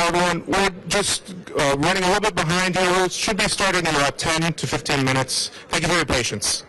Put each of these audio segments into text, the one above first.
everyone. We're just running a little bit behind here. We should be starting in about 10 to 15 minutes. Thank you for your patience.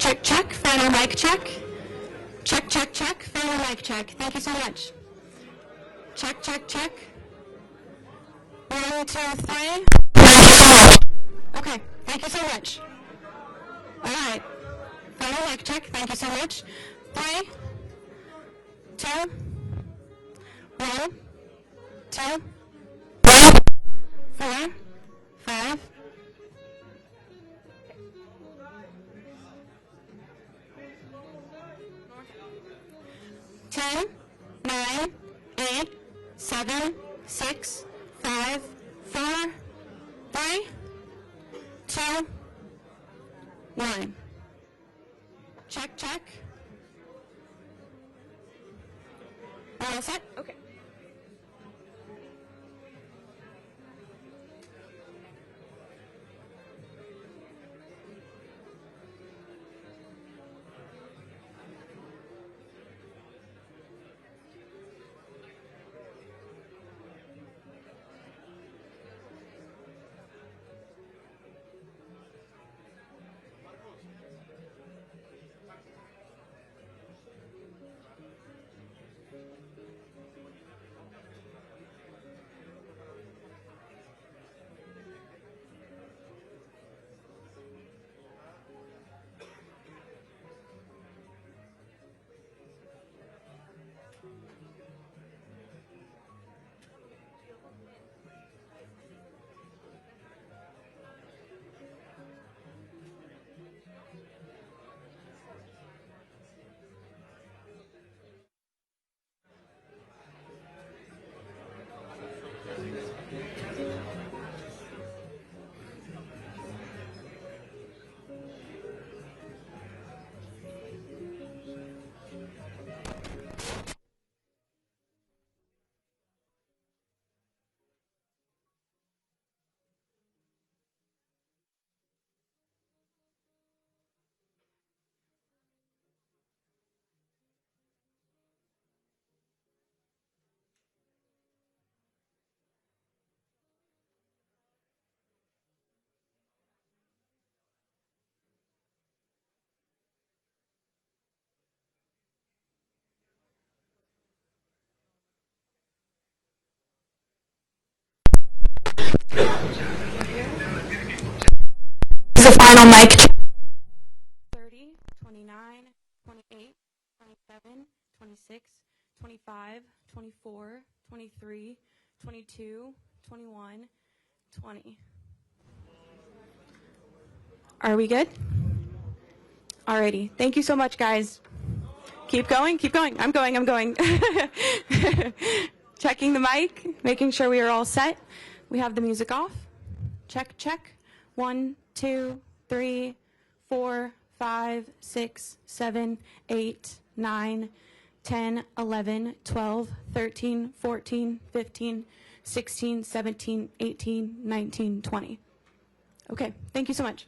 check, check. Final mic check. Check, check, check. Final mic check. Thank you so much. Check, check, check. 1, 2, 3. Okay, thank you so much. All right. Final mic check. Thank you so much. 3, 2, 1, 2, 3, 4, 5. 10, 9, 8, 7, 6, 5, 4, 3, 2, 1. Check, check. All set? Okay. This is the final mic check. 30, 29, 28, 27, 26, 25, 24, 23, 22, 21, 20. Are we good? Alrighty. Thank you so much, guys. Keep going, keep going. I'm going. Checking the mic, making sure we are all set. We have the music off. Check, check. 1, 2, 3, 4, 5, 6, 7, 8, 9, 10, 11, 12, 13, 14, 15, 16, 17, 18, 19, 20. Okay, thank you so much.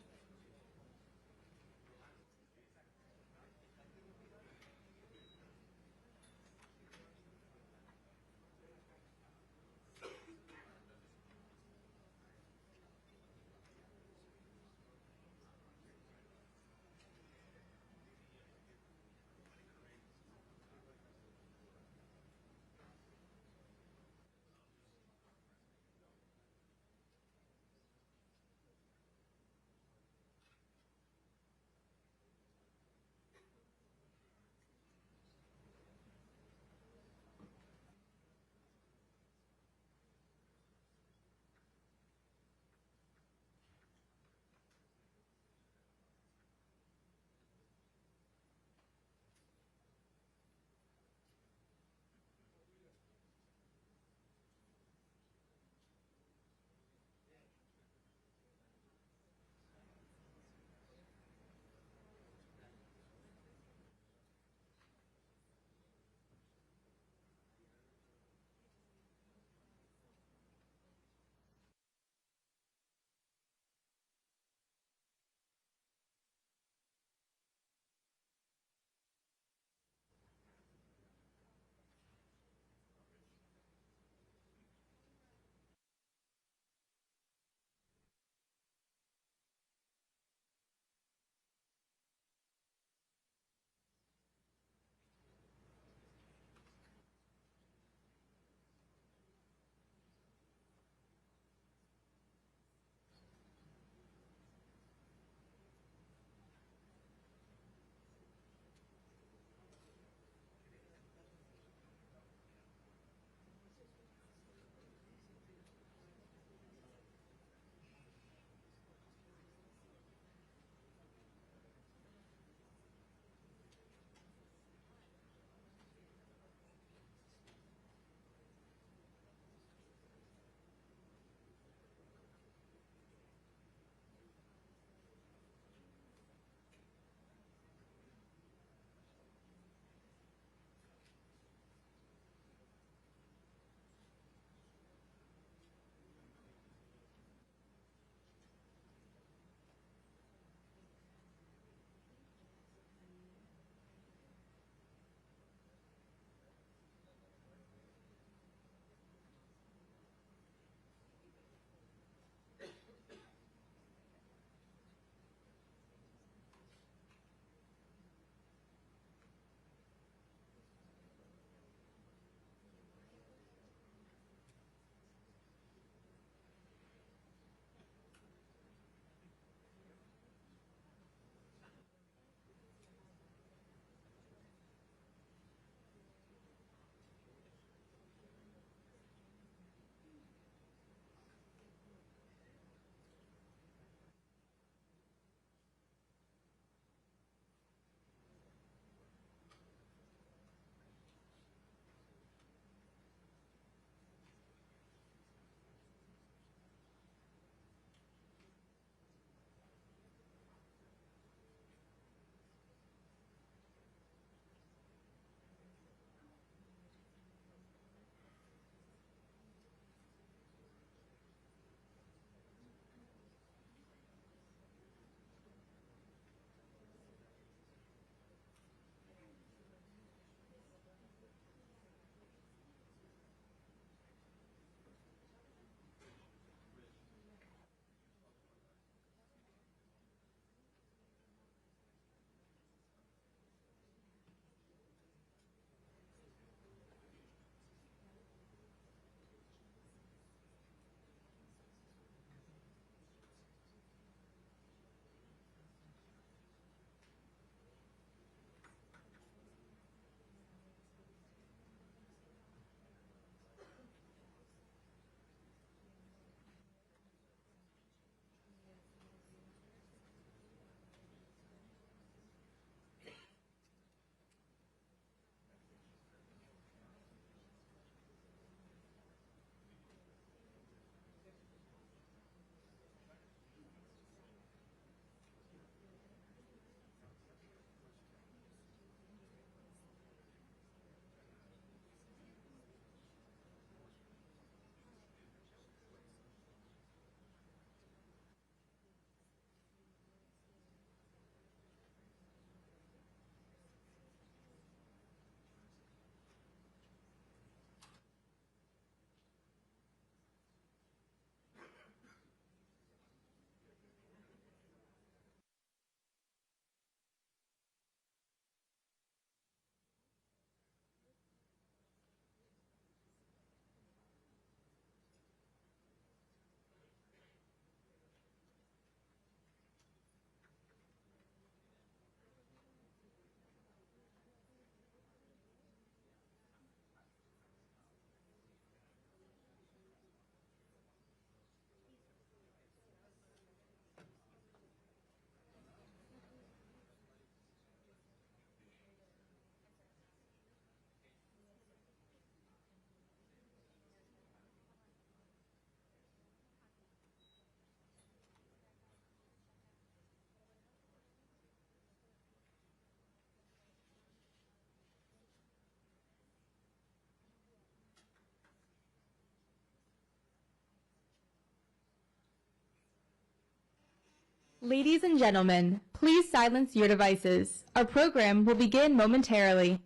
Ladies and gentlemen, please silence your devices. Our program will begin momentarily.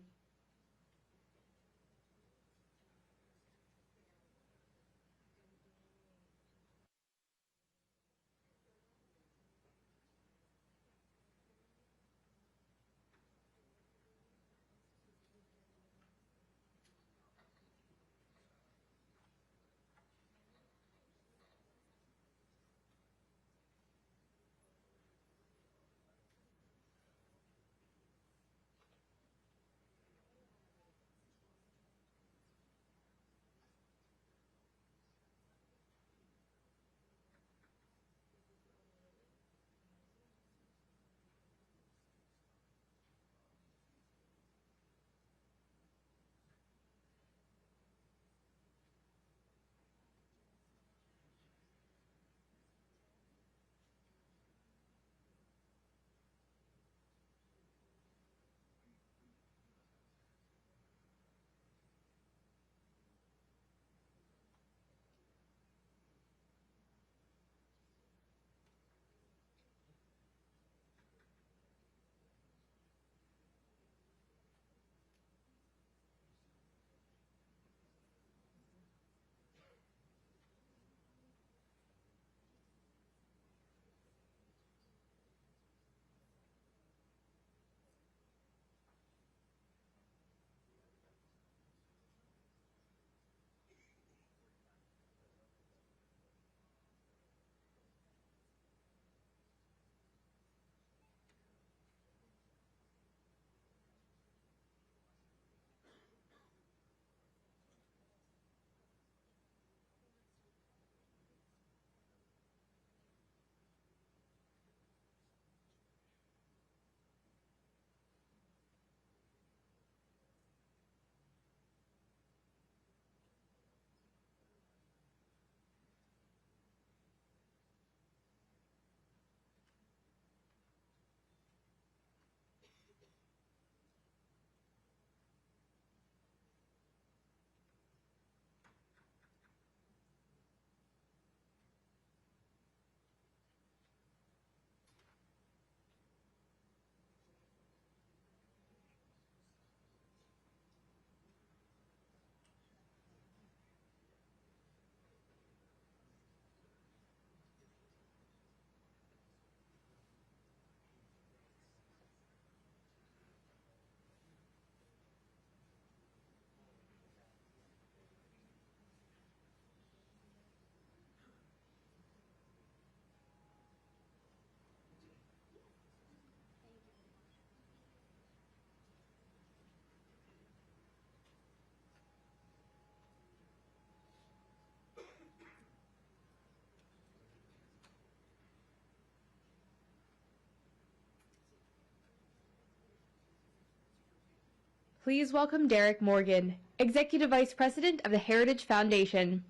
Please welcome Derek Morgan, Executive Vice President of the Heritage Foundation.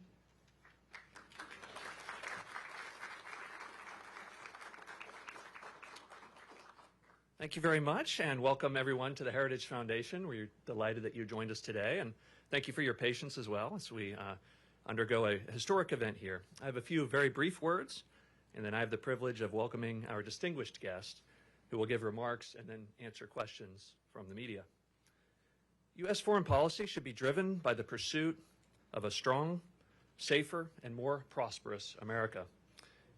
Thank you very much, and welcome everyone to the Heritage Foundation. We're delighted that you joined us today, and thank you for your patience as well as we undergo a historic event here. I have a few very brief words, and then I have the privilege of welcoming our distinguished guest, who will give remarks and then answer questions from the media. U.S. foreign policy should be driven by the pursuit of a strong, safer, and more prosperous America.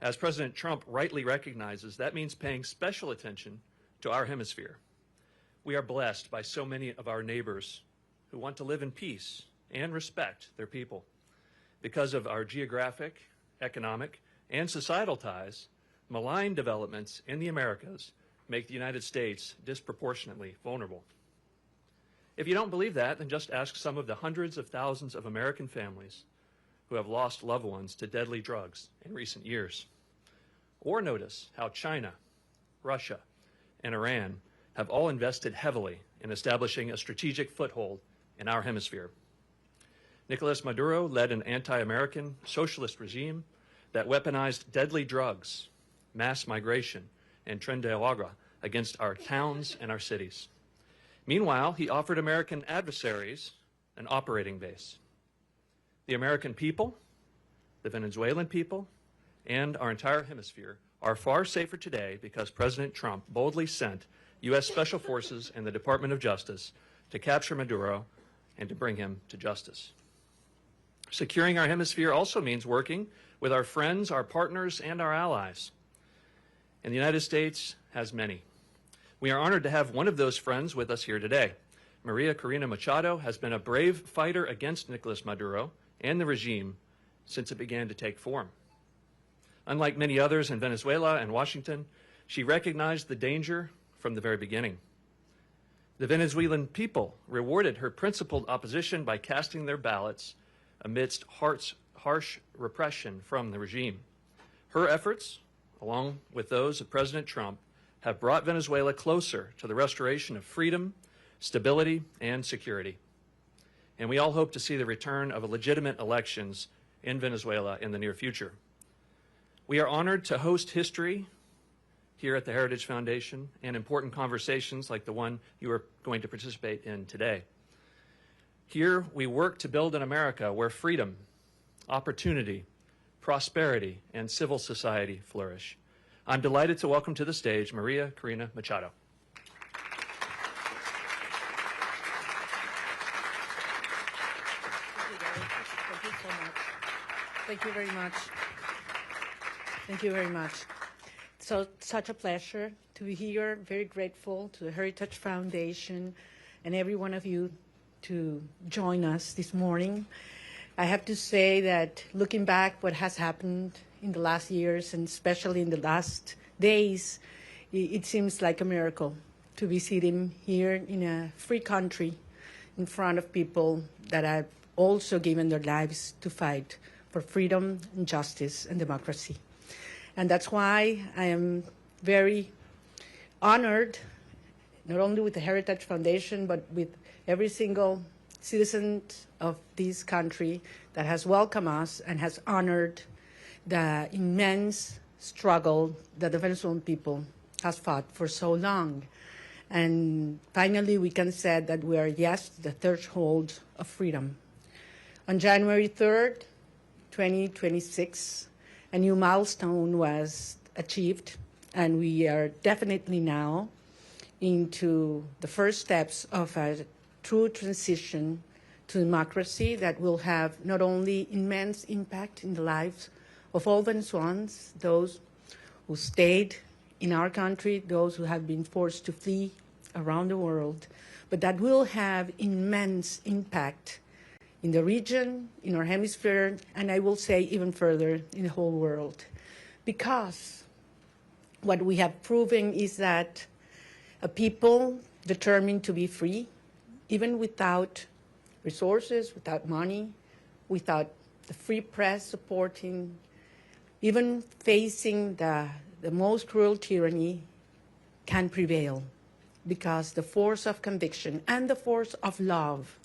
As President Trump rightly recognizes, that means paying special attention to our hemisphere. We are blessed by so many of our neighbors who want to live in peace and respect their people. Because of our geographic, economic, and societal ties, malign developments in the Americas make the United States disproportionately vulnerable. If you don't believe that, then just ask some of the hundreds of thousands of American families who have lost loved ones to deadly drugs in recent years. Or notice how China, Russia, and Iran have all invested heavily in establishing a strategic foothold in our hemisphere. Nicolas Maduro led an anti-American socialist regime that weaponized deadly drugs, mass migration, and tren de agua against our towns and our cities. Meanwhile, he offered American adversaries an operating base. The American people, the Venezuelan people, and our entire hemisphere are far safer today because President Trump boldly sent U.S. Special Forces and the Department of Justice to capture Maduro and to bring him to justice. Securing our hemisphere also means working with our friends, our partners, and our allies. And the United States has many. We are honored to have one of those friends with us here today. María Corina Machado has been a brave fighter against Nicolas Maduro and the regime since it began to take form. Unlike many others in Venezuela and Washington, she recognized the danger from the very beginning. The Venezuelan people rewarded her principled opposition by casting their ballots amidst harsh repression from the regime. Her efforts, along with those of President Trump, have brought Venezuela closer to the restoration of freedom, stability, and security. And we all hope to see the return of legitimate elections in Venezuela in the near future. We are honored to host history here at the Heritage Foundation and important conversations like the one you are going to participate in today. Here, we work to build an America where freedom, opportunity, prosperity, and civil society flourish. I'm delighted to welcome to the stage María Corina Machado. Thank you so much. Thank you very much. Thank you very much. So, such a pleasure to be here. Very grateful to the Heritage Foundation and every one of you to join us this morning. I have to say that looking back what has happened in the last years and especially in the last days, it seems like a miracle to be sitting here in a free country in front of people that have also given their lives to fight for freedom and justice and democracy. And that's why I am very honored, not only with the Heritage Foundation, but with every single citizen of this country that has welcomed us and has honored the immense struggle that the Venezuelan people has fought for so long. And finally, we can say that we are, yes, the threshold of freedom. On January 3rd, 2026, a new milestone was achieved, and we are definitely now into the first steps of a true transition to democracy that will have not only immense impact in the lives of all Venezuelans, those who stayed in our country, those who have been forced to flee around the world, but that will have immense impact in the region, in our hemisphere, and I will say even further in the whole world. Because what we have proven is that a people determined to be free, even without resources, without money, without the free press supporting, even facing the most cruel tyranny, can prevail, because the force of conviction and the force of love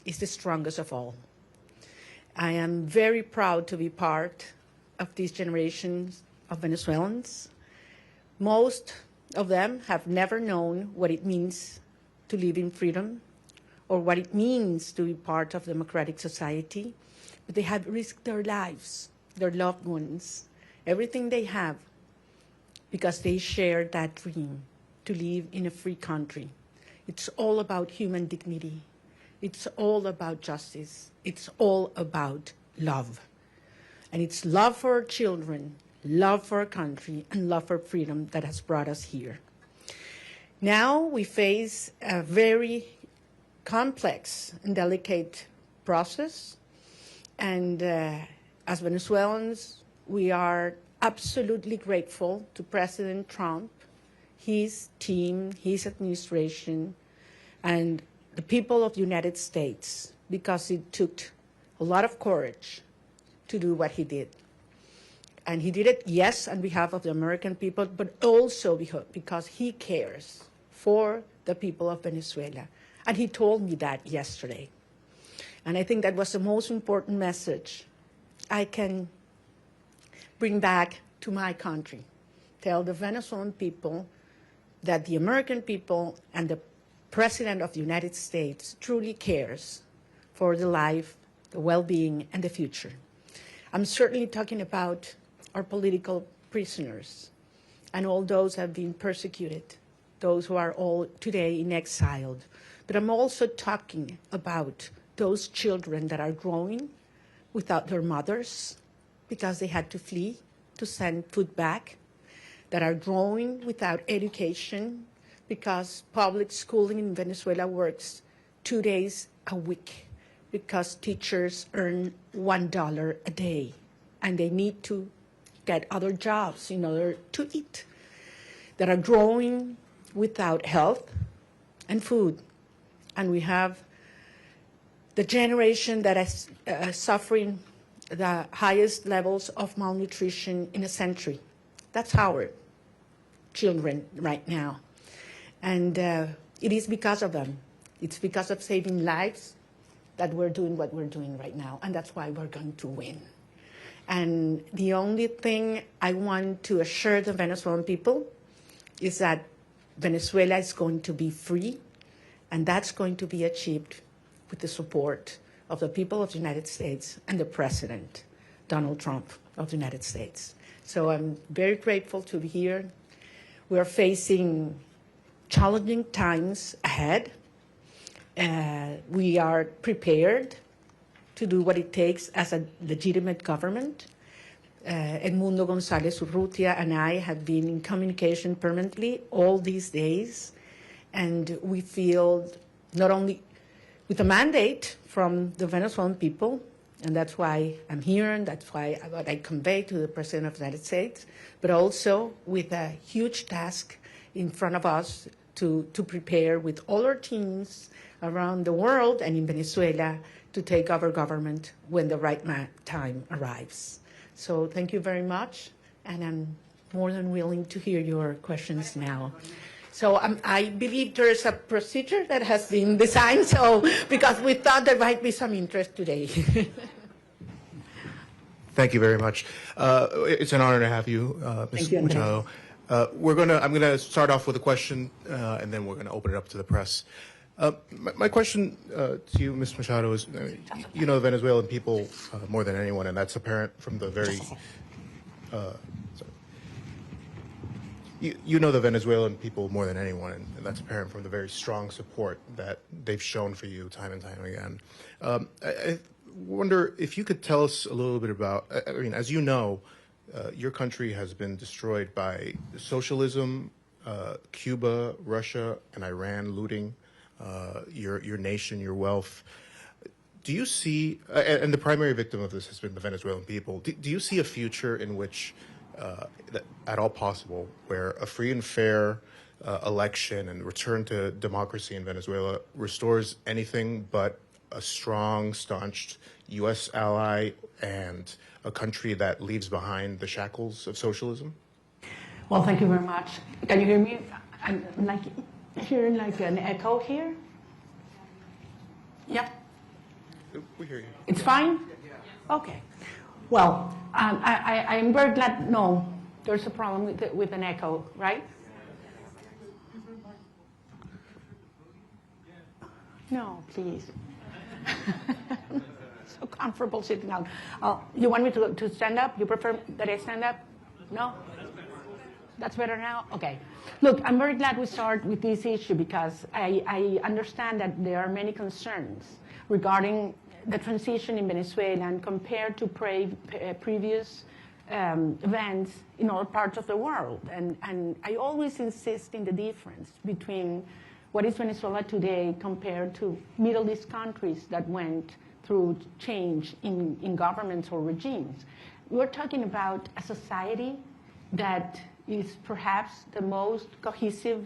is the strongest of all. I am very proud to be part of this generation of Venezuelans. Most of them have never known what it means to live in freedom or what it means to be part of democratic society, but they have risked their lives, their loved ones, everything they have, because they share that dream to live in a free country. It's all about human dignity. It's all about justice. It's all about love. And it's love for our children, love for our country, and love for freedom that has brought us here. Now we face a very complex and delicate process. And as Venezuelans, we are absolutely grateful to President Trump, his team, his administration, and the people of the United States, because it took a lot of courage to do what he did. And he did it, yes, on behalf of the American people, but also because he cares for the people of Venezuela. And he told me that yesterday. And I think that was the most important message I can bring back to my country. Tell the Venezuelan people that the American people and the President of the United States truly cares for the life, the well-being, and the future. I'm certainly talking about our political prisoners and all those who have been persecuted, those who are all today in exile. But I'm also talking about those children that are growing without their mothers because they had to flee to send food back, that are growing without education because public schooling in Venezuela works 2 days a week because teachers earn $1 a day and they need to get other jobs in order to eat, that are growing without health and food. And we have the generation that is suffering the highest levels of malnutrition in a century. That's our children right now. And it is because of them. It's because of saving lives that we're doing what we're doing right now. And that's why we're going to win. And the only thing I want to assure the Venezuelan people is that Venezuela is going to be free, and that's going to be achieved with the support of the people of the United States and the President, Donald Trump of the United States. So I'm very grateful to be here. We're facing challenging times ahead. We are prepared to do what it takes as a legitimate government. Edmundo González Urrutia and I have been in communication permanently all these days, and we feel not only with a mandate from the Venezuelan people, and that's why I'm here, and that's why what I convey to the President of the United States, but also with a huge task in front of us to prepare with all our teams around the world and in Venezuela to take over government when the right time arrives. So thank you very much, and I'm more than willing to hear your questions now. So I believe there's a procedure that has been designed, so because we thought there might be some interest today. Thank you very much. It's an honor to have you, Ms. Machado. I'm going to start off with a question, and then we're going to open it up to the press. My question to you, Ms. Machado, is you know the Venezuelan people more than anyone, and that's apparent from the very You know the Venezuelan people more than anyone, and that's apparent from the very strong support that they've shown for you time and time again. I wonder if you could tell us a little bit about, I mean, as you know, your country has been destroyed by socialism, Cuba, Russia, and Iran looting your nation, your wealth. Do you see, and the primary victim of this has been the Venezuelan people, do you see a future in which at all possible, where a free and fair election and return to democracy in Venezuela restores anything but a strong, staunched U.S. ally and a country that leaves behind the shackles of socialism? Well, thank you very much. Can you hear me? I'm like hearing like an echo here. Yeah. We hear you. It's fine? Okay. Well, I'm very glad. No, there's a problem with an echo, right? No, please. So comfortable sitting down. You want me to stand up? You prefer that I stand up? No? That's better now? Okay. Look, I'm very glad we start with this issue because I understand that there are many concerns regarding the transition in Venezuela and compared to previous events in all parts of the world. And I always insist in the difference between what is Venezuela today compared to Middle East countries that went through change in governments or regimes. We're talking about a society that is perhaps the most cohesive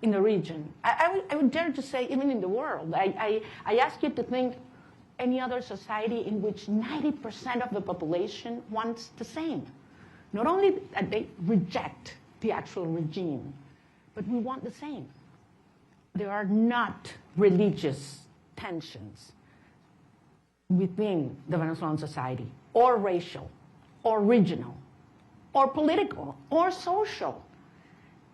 in the region. I would dare to say even in the world. I ask you to think any other society in which 90% of the population wants the same. Not only that they reject the actual regime, but we want the same. There are not religious tensions within the Venezuelan society, or racial, or regional, or political, or social.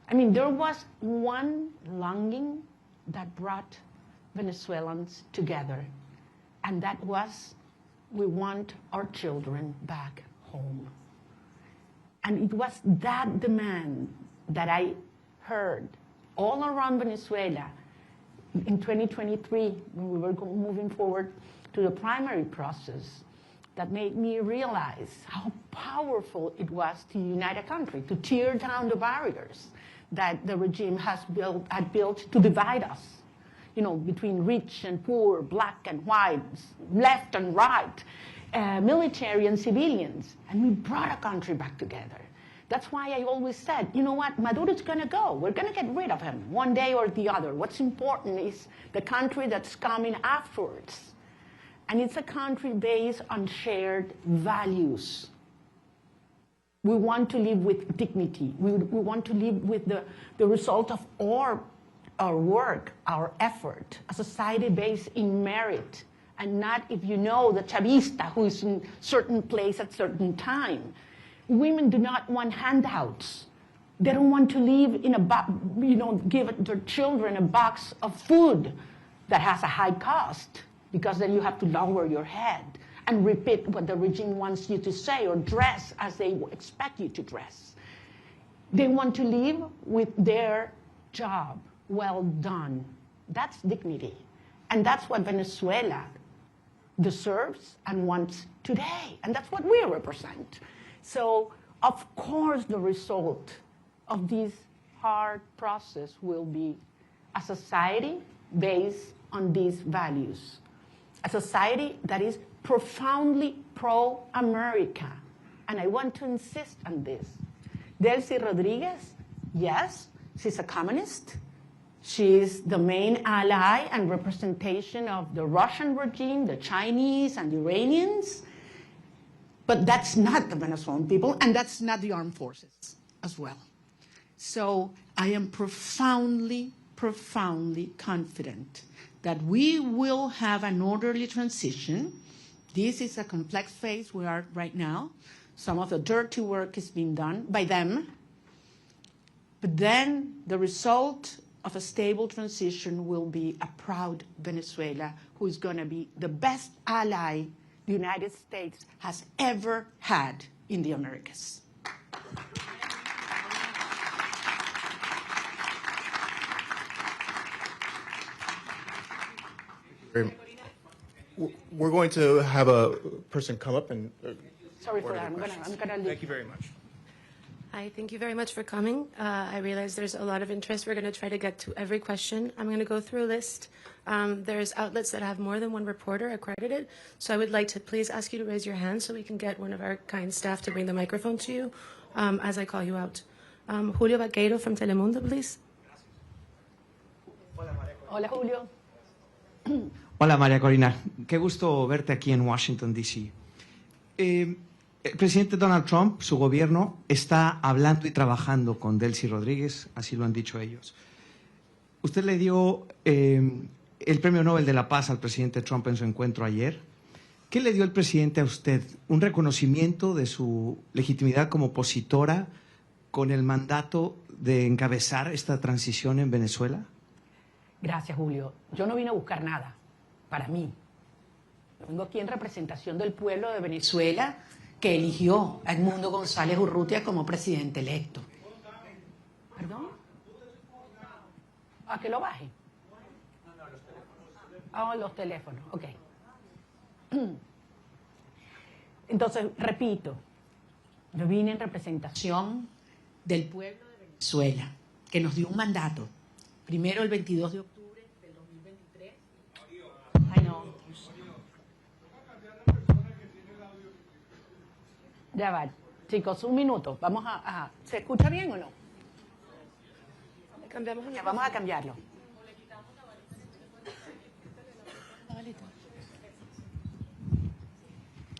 I mean, there was one longing that brought Venezuelans together, and that was, we want our children back home. And it was that demand that I heard all around Venezuela in 2023, when we were moving forward to the primary process, that made me realize how powerful it was to unite a country, to tear down the barriers that the regime had built to divide us, between rich and poor, black and white, left and right, military and civilians. And we brought a country back together. That's why I always said, you know what, Maduro's going to go. We're going to get rid of him one day or the other. What's important is the country that's coming afterwards. And it's a country based on shared values. We want to live with dignity. We want to live with the result of our work, our effort, a society based in merit, and not if you know the chavista who is in certain place at certain time. Women do not want handouts. They don't want to live in give their children a box of food that has a high cost, because then you have to lower your head and repeat what the regime wants you to say or dress as they expect you to dress. They want to live with their job well done. That's dignity. And that's what Venezuela deserves and wants today. And that's what we represent. So, of course, the result of this hard process will be a society based on these values. A society that is profoundly pro-America. And I want to insist on this. Delcy Rodriguez, yes, she's a communist. She is the main ally and representation of the Russian regime, the Chinese and the Iranians. But that's not the Venezuelan people, and that's not the armed forces as well. So I am profoundly, profoundly confident that we will have an orderly transition. This is a complex phase we are right now. Some of the dirty work is being done by them. But then the result of a stable transition will be a proud Venezuela who is going to be the best ally the United States has ever had in the Americas. We're going to have a person come up and. Sorry for that. I'm gonna leave. Thank you very much. Hi, thank you very much for coming. I realize there's a lot of interest. We're going to try to get to every question. I'm going to go through a list. There's outlets that have more than one reporter accredited, so I would like to please ask you to raise your hand so we can get one of our kind staff to bring the microphone to you as I call you out. Julio Vaqueiro from Telemundo, please. Hola, Julio. Hola, María Corina. Qué gusto verte aquí en Washington, D.C. El presidente Donald Trump, su gobierno, está hablando y trabajando con Delcy Rodríguez, así lo han dicho ellos. Usted le dio el Premio Nobel de la Paz al presidente Trump en su encuentro ayer. ¿Qué le dio el presidente a usted? ¿Un reconocimiento de su legitimidad como opositora con el mandato de encabezar esta transición en Venezuela? Gracias, Julio. Yo no vine a buscar nada para mí. Vengo aquí en representación del pueblo de Venezuela que eligió a Edmundo González Urrutia como presidente electo. ¿Perdón? ¿A que lo baje? Ah, los teléfonos. Ok. Entonces, repito, yo vine en representación del pueblo de Venezuela, que nos dio un mandato. Primero, el 22 de octubre del 2023. Ay, no. Ya va. Chicos, un minuto. Vamos a ¿se escucha bien o no? Cambiamos Ya, vamos a cambiarlo.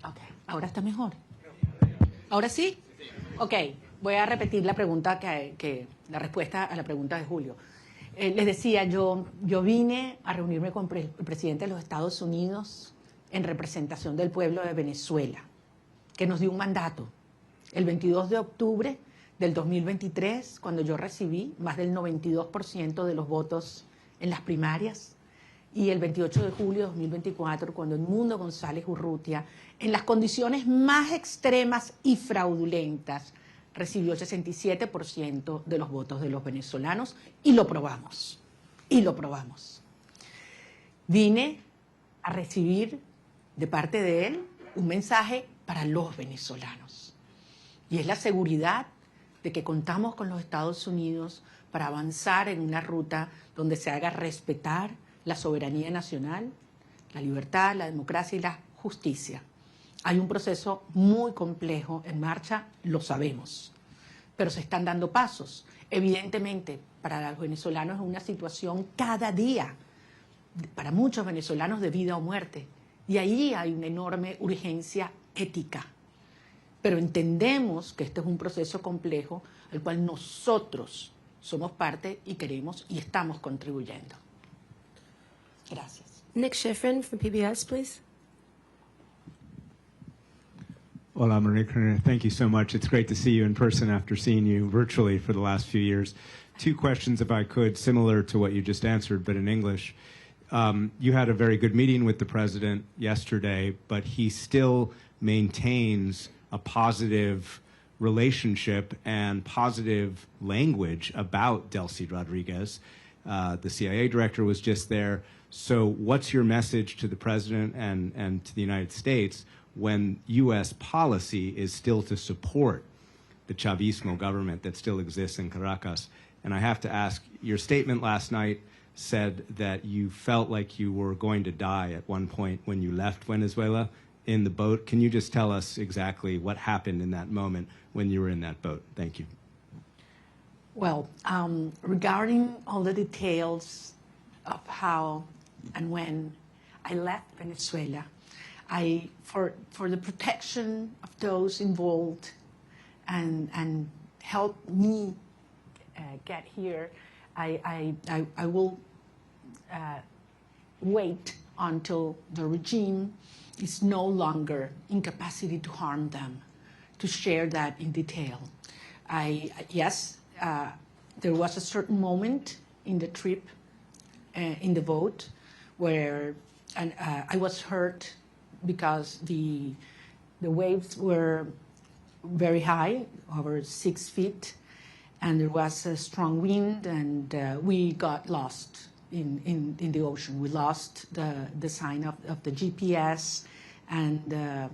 Ok, ahora está mejor. ¿Ahora sí? Ok, voy a repetir la pregunta la respuesta a la pregunta de Julio. Les decía, yo vine a reunirme con el presidente de los Estados Unidos en representación del pueblo de Venezuela, que nos dio un mandato. El 22 de octubre del 2023, cuando yo recibí más del 92% de los votos en las primarias, y el 28 de julio de 2024, cuando Edmundo González Urrutia, en las condiciones más extremas y fraudulentas, recibió el 67% de los votos de los venezolanos y lo probamos. Y lo probamos. Vine a recibir de parte de él un mensaje para los venezolanos. Y es la seguridad de que contamos con los Estados Unidos para avanzar en una ruta donde se haga respetar la soberanía nacional, la libertad, la democracia y la justicia. Hay un proceso muy complejo en marcha, lo sabemos, pero se están dando pasos. Evidentemente, para los venezolanos es una situación cada día, para muchos venezolanos de vida o muerte, y ahí hay una enorme urgencia ética. Pero entendemos que este es un proceso complejo al cual nosotros somos parte y queremos y estamos contribuyendo. Gracias. Nick Schifrin from PBS, please. Hola, María Corina. Thank you so much. It's great to see you in person after seeing you virtually for the last few years. Two questions, if I could, similar to what you just answered, but in English. You had a very good meeting with the president yesterday, but he still maintains a positive relationship and positive language about Delcy Rodriguez. The CIA director was just there. So what's your message to the president and to the United States when U.S. policy is still to support the Chavismo government that still exists in Caracas? And I have to ask, your statement last night said that you felt like you were going to die at one point when you left Venezuela in the boat. Can you just tell us exactly what happened in that moment when you were in that boat? Thank you. Well, regarding all the details of how and when I left Venezuela, for the protection of those involved and help me get here, I will wait until the regime is no longer in capacity to harm them, to share that in detail. Yes, there was a certain moment in the trip, in the boat, where I was hurt because the waves were very high, over 6 feet, and there was a strong wind, and we got lost in the ocean. We lost the sign of the GPS, and the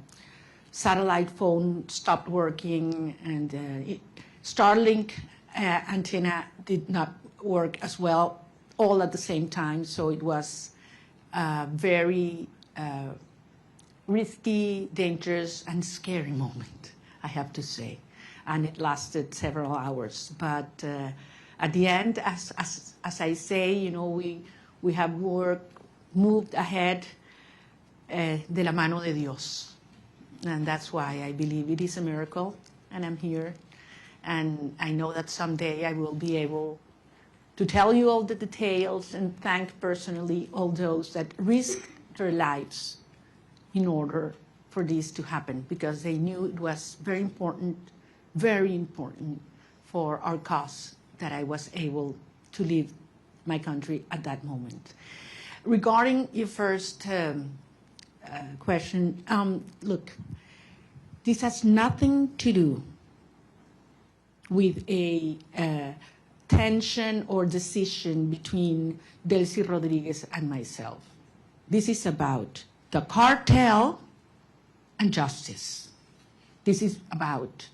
satellite phone stopped working, and Starlink antenna did not work as well, all at the same time. So it was very risky, dangerous, and scary moment, I have to say. And it lasted several hours. But at the end, as I say, you know, we have moved ahead de la mano de Dios. And that's why I believe it is a miracle, and I'm here. And I know that someday I will be able to tell you all the details and thank personally all those that risked their lives in order for this to happen, because they knew it was very important for our cause that I was able to leave my country at that moment. Regarding your first question, look, this has nothing to do with a tension or decision between Delcy Rodriguez and myself. This is about the cartel and justice. This is about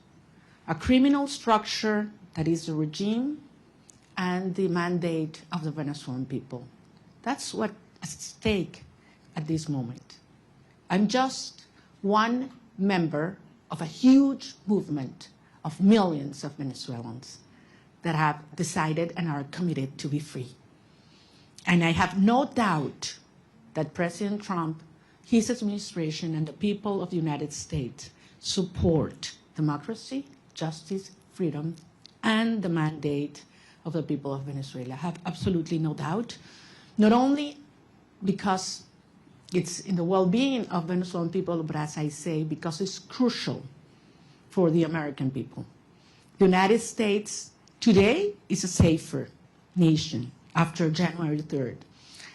a criminal structure that is the regime and the mandate of the Venezuelan people. That's what's at stake at this moment. I'm just one member of a huge movement of millions of Venezuelans that have decided and are committed to be free. And I have no doubt that President Trump, his administration, and the people of the United States support democracy, justice, freedom, and the mandate of the people of Venezuela. I have absolutely no doubt, not only because it's in the well-being of Venezuelan people, but as I say, because it's crucial for the American people. The United States today is a safer nation after January 3rd.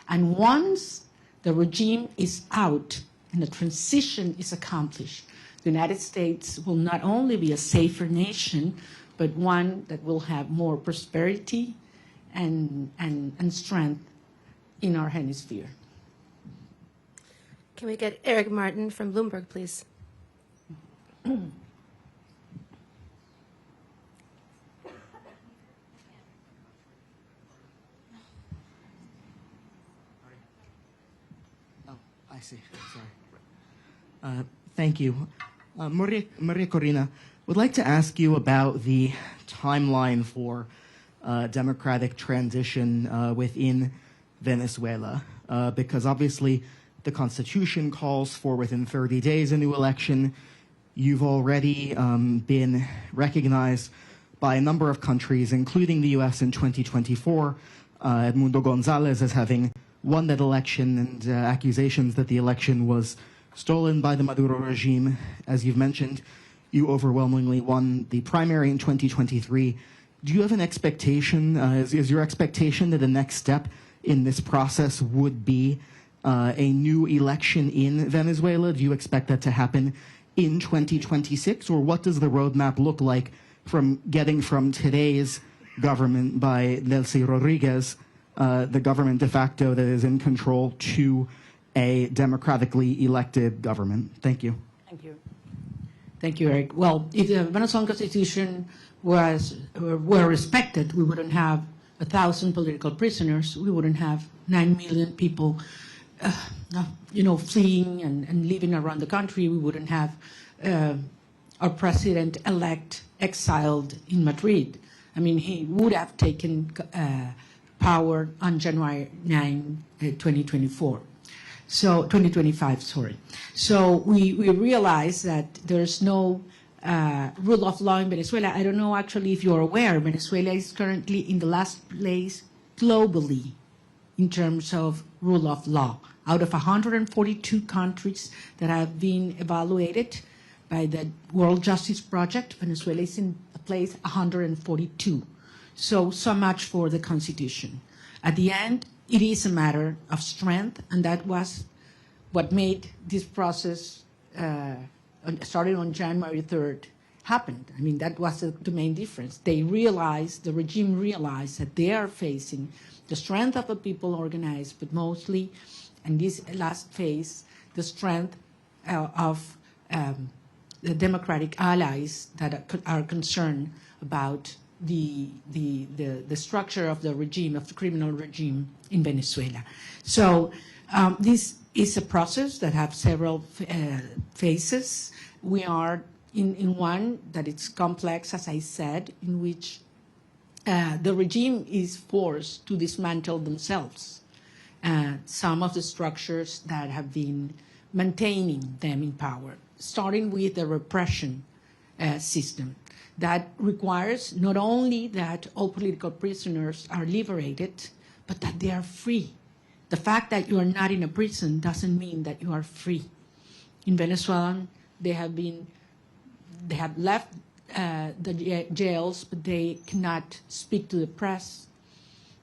And once the regime is out and the transition is accomplished, the United States will not only be a safer nation, but one that will have more prosperity and strength in our hemisphere. Can we get Eric Martin from Bloomberg, please? I see. Sorry. Thank you. Maria Corina, would like to ask you about the timeline for democratic transition within Venezuela, because obviously the Constitution calls for within 30 days a new election. You've already been recognized by a number of countries, including the U.S. in 2024, Edmundo Gonzalez as having won that election, and accusations that the election was stolen by the Maduro regime. As you've mentioned, you overwhelmingly won the primary in 2023. Do you have an expectation, is your expectation that the next step in this process would be a new election in Venezuela? Do you expect that to happen in 2026? Or what does the roadmap look like from getting from today's government by Delcy Rodriguez, the government de facto that is in control, to a democratically elected government? Thank you. Thank you. Thank you, Eric. Well, if the Venezuelan Constitution were respected, we wouldn't have 1,000 political prisoners. We wouldn't have 9 million people, fleeing and living around the country. We wouldn't have our president-elect exiled in Madrid. I mean, he would have taken power on January 9, 2024. So 2025, sorry. So we realize that there's no rule of law in Venezuela. I don't know actually if you're aware, Venezuela is currently in the last place globally in terms of rule of law. Out of 142 countries that have been evaluated by the World Justice Project, Venezuela is in place 142. So much for the Constitution. At the end, it is a matter of strength, and that was what made this process, starting on January 3rd, happened. I mean, that was the main difference. The regime realized that they are facing the strength of the people organized, but mostly, in this last phase, the strength of the democratic allies that are concerned about the structure of the regime, of the criminal regime in Venezuela. So this is a process that has several phases. We are in one that it's complex, as I said, in which the regime is forced to dismantle themselves some of the structures that have been maintaining them in power, starting with the repression system. That requires not only that all political prisoners are liberated, but that they are free. The fact that you are not in a prison doesn't mean that you are free. In Venezuela, they have left the jails, but they cannot speak to the press.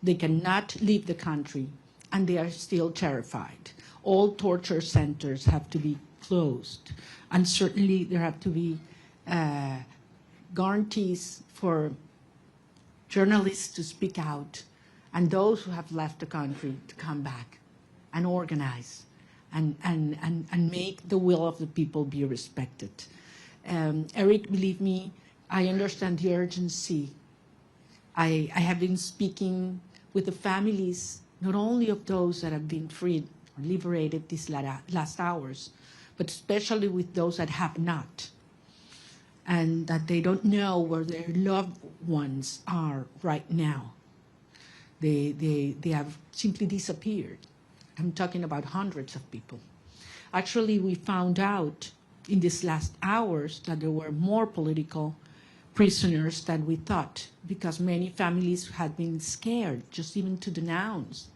They cannot leave the country, and they are still terrified. All torture centers have to be closed, and certainly there have to be guarantees for journalists to speak out, and those who have left the country to come back and organize and make the will of the people be respected. Eric, believe me, I understand the urgency. I have been speaking with the families, not only of those that have been freed or liberated these last hours, but especially with those that have not, and that they don't know where their loved ones are right now. They have simply disappeared. I'm talking about hundreds of people. Actually, we found out in these last hours that there were more political prisoners than we thought, because many families had been scared just even to denounce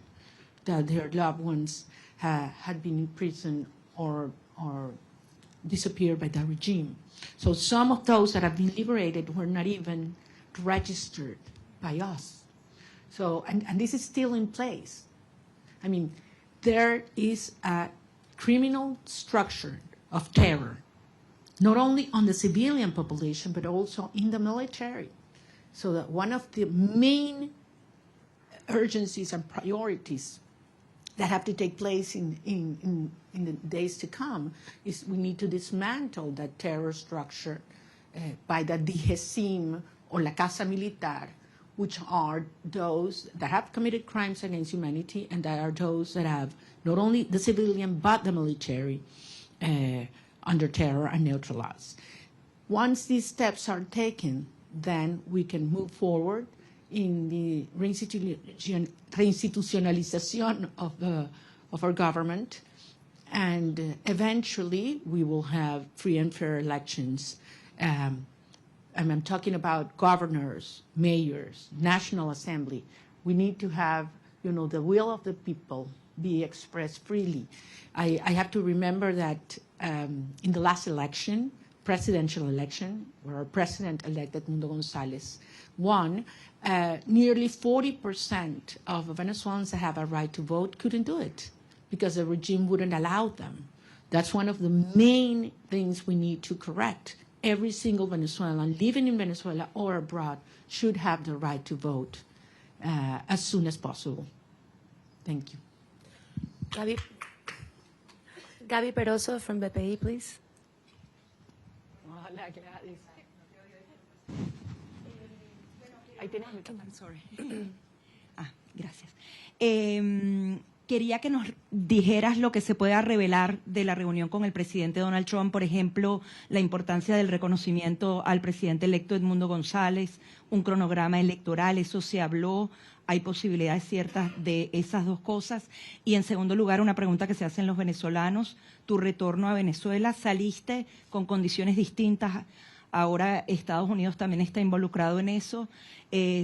that their loved ones had been in prison or disappeared by the regime. So some of those that have been liberated were not even registered by us. So, and this is still in place. I mean, there is a criminal structure of terror not only on the civilian population, but also in the military. So that one of the main urgencies and priorities that have to take place in the days to come is we need to dismantle that terror structure by the DGCIM or La Casa Militar, which are those that have committed crimes against humanity and that are those that have not only the civilian but the military under terror and neutralized. Once these steps are taken, then we can move forward in the reinstitutionalization of our government, and eventually we will have free and fair elections. And I'm talking about governors, mayors, National Assembly. We need to have, the will of the people be expressed freely. I have to remember that in the last election, presidential election, where our president-elect Edmundo González won, nearly 40% of Venezuelans that have a right to vote couldn't do it because the regime wouldn't allow them. That's one of the main things we need to correct. Every single Venezuelan living in Venezuela or abroad should have the right to vote as soon as possible. Thank you. Gaby Peroso from BPI, please. I'm sorry. Gracias. Quería que nos dijeras lo que se pueda revelar de la reunión con el presidente Donald Trump, por ejemplo, la importancia del reconocimiento al presidente electo Edmundo González, un cronograma electoral, eso se habló, hay posibilidades ciertas de esas dos cosas. Y en segundo lugar, una pregunta que se hacen los venezolanos, tu retorno a Venezuela, saliste con condiciones distintas. Ahora Estados Unidos también está involucrado en eso.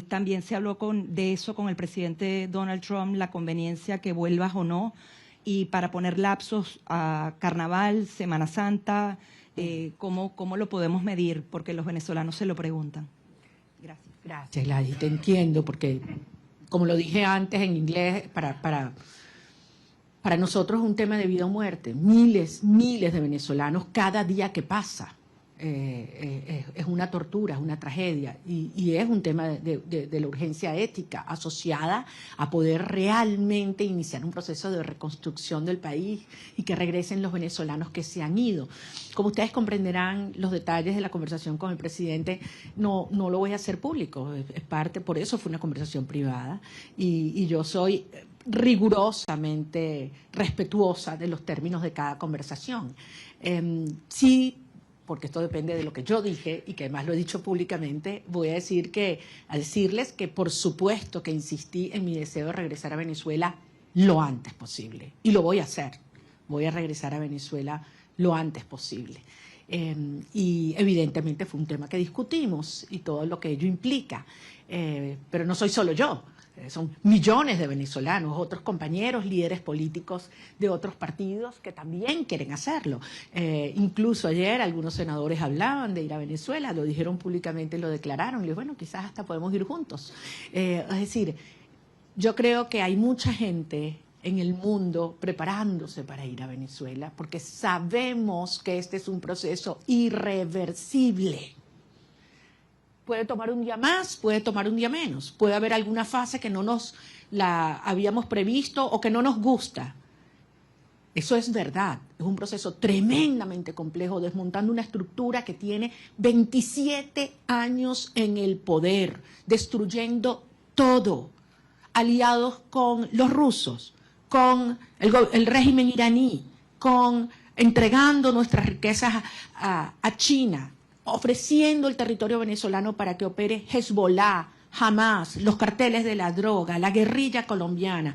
También se habló de eso con el presidente Donald Trump, la conveniencia que vuelvas o no, y para poner lapsos a Carnaval, Semana Santa, ¿cómo lo podemos medir? Porque los venezolanos se lo preguntan. Gracias. Gracias, Gladys. Te entiendo, porque como lo dije antes en inglés, para nosotros es un tema de vida o muerte. Miles de venezolanos cada día que pasa. Es una tortura, es una tragedia y es un tema de la urgencia ética asociada a poder realmente iniciar un proceso de reconstrucción del país y que regresen los venezolanos que se han ido. Como ustedes comprenderán, los detalles de la conversación con el presidente no lo voy a hacer público, es parte, por eso fue una conversación privada y yo soy rigurosamente respetuosa de los términos de cada conversación. Sí, porque esto depende de lo que yo dije y que además lo he dicho públicamente, voy a decirles que por supuesto que insistí en mi deseo de regresar a Venezuela lo antes posible. Y lo voy a hacer. Voy a regresar a Venezuela lo antes posible. Y evidentemente fue un tema que discutimos y todo lo que ello implica. Pero no soy solo yo. Son millones de venezolanos, otros compañeros, líderes políticos de otros partidos que también quieren hacerlo. Incluso ayer algunos senadores hablaban de ir a Venezuela, lo dijeron públicamente, lo declararon. Y les dije, bueno, quizás hasta podemos ir juntos. Es decir, yo creo que hay mucha gente en el mundo preparándose para ir a Venezuela porque sabemos que este es un proceso irreversible. Puede tomar un día más, puede tomar un día menos. Puede haber alguna fase que no nos la habíamos previsto o que no nos gusta. Eso es verdad. Es un proceso tremendamente complejo, desmontando una estructura que tiene 27 años en el poder, destruyendo todo, aliados con los rusos, con el régimen iraní, entregando nuestras riquezas a China, ofreciendo el territorio venezolano para que opere Hezbollah, Hamas, los carteles de la droga, la guerrilla colombiana.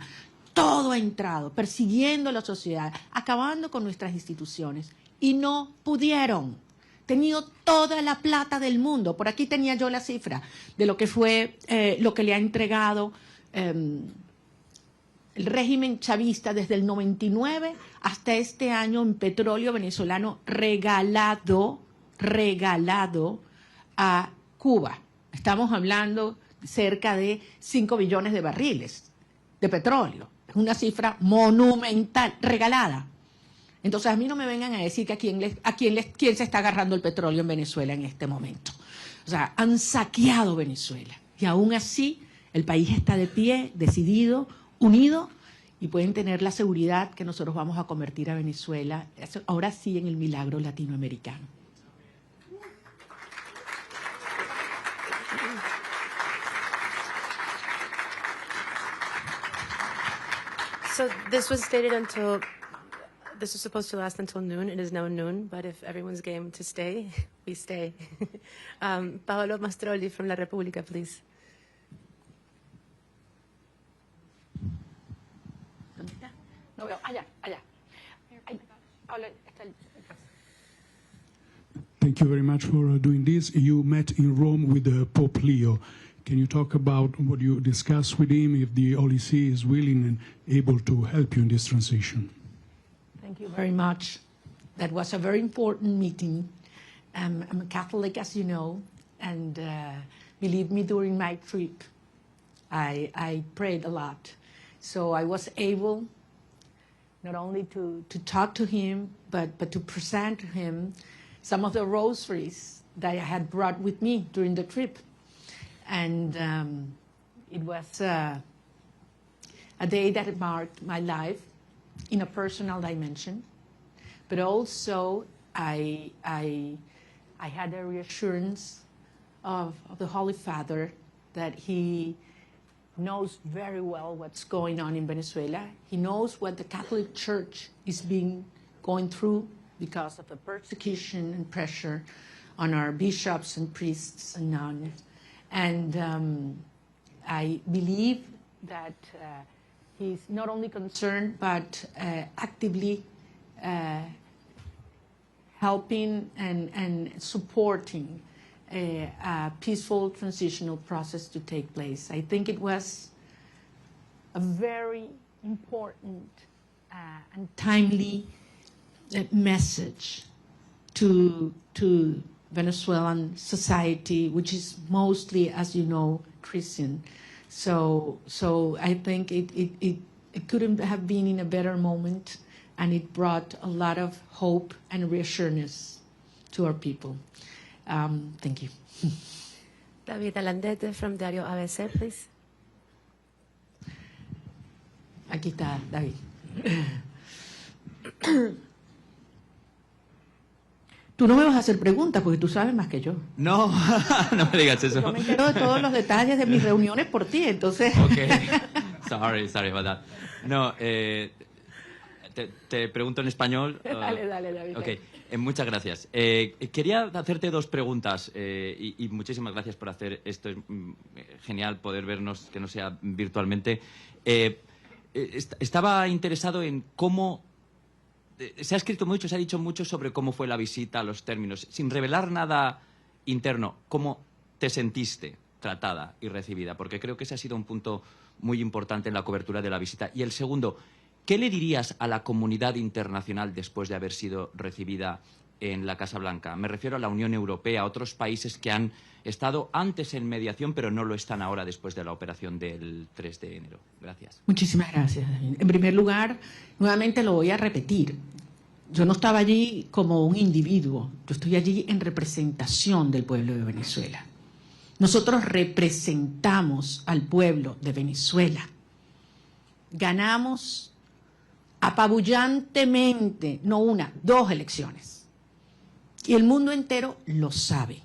Todo ha entrado, persiguiendo a la sociedad, acabando con nuestras instituciones. Y no pudieron. Tenido toda la plata del mundo. Por aquí tenía yo la cifra de lo que fue, lo que le ha entregado el régimen chavista desde el 99 hasta este año en petróleo venezolano regalado a Cuba. Estamos hablando cerca de 5 billones de barriles de petróleo. Es una cifra monumental, regalada. Entonces a mí no me vengan a decir que quién se está agarrando el petróleo en Venezuela en este momento. O sea, han saqueado Venezuela y aún así el país está de pie, decidido, unido, y pueden tener la seguridad que nosotros vamos a convertir a Venezuela, ahora sí, en el milagro latinoamericano. So this was supposed to last until noon. It is now noon, but if everyone's game to stay, we stay. Paolo Mastrolli from La Repubblica, please. ¿Dónde está? No veo. Allá. Paolo, está el... Thank you very much for doing this. You met in Rome with Pope Leo. Can you talk about what you discussed with him, if the Holy See is willing and able to help you in this transition? Thank you very much. That was a very important meeting. I'm a Catholic, as you know, and believe me, during my trip, I prayed a lot. So I was able not only to talk to him, but to present to him some of the rosaries that I had brought with me during the trip. And it was a day that marked my life in a personal dimension, but also I had a reassurance of the Holy Father that he knows very well what's going on in Venezuela. He knows what the Catholic Church is going through because of the persecution and pressure on our bishops and priests and nuns. And I believe that he's not only concerned, but actively helping and supporting a peaceful transitional process to take place. I think it was a very important and timely message to Venezuelan society, which is mostly, as you know, Christian. So I think it couldn't have been in a better moment, and it brought a lot of hope and reassurance to our people. Thank you. David Alandete from Diario ABC, please. Aquí está, David. Tú no me vas a hacer preguntas porque tú sabes más que yo. No, no me digas eso. Yo me entero de todos los detalles de mis reuniones por ti, entonces... Okay. Sorry about that. No, te pregunto en español. Dale, David. Okay. Muchas gracias. Quería hacerte dos preguntas y muchísimas gracias por hacer esto. Es genial poder vernos, que no sea virtualmente. Estaba interesado en cómo... Se ha escrito mucho, se ha dicho mucho sobre cómo fue la visita, los términos. Sin revelar nada interno, ¿cómo te sentiste tratada y recibida? Porque creo que ese ha sido un punto muy importante en la cobertura de la visita. Y el segundo, ¿qué le dirías a la comunidad internacional después de haber sido recibida en la Casa Blanca? Me refiero a la Unión Europea, a otros países que han estado antes en mediación, pero no lo están ahora después de la operación del 3 de enero. Gracias. Muchísimas gracias, David. En primer lugar, nuevamente lo voy a repetir. Yo no estaba allí como un individuo, yo estoy allí en representación del pueblo de Venezuela. Nosotros representamos al pueblo de Venezuela. Ganamos apabullantemente, no una, 2 elecciones. Y el mundo entero lo sabe.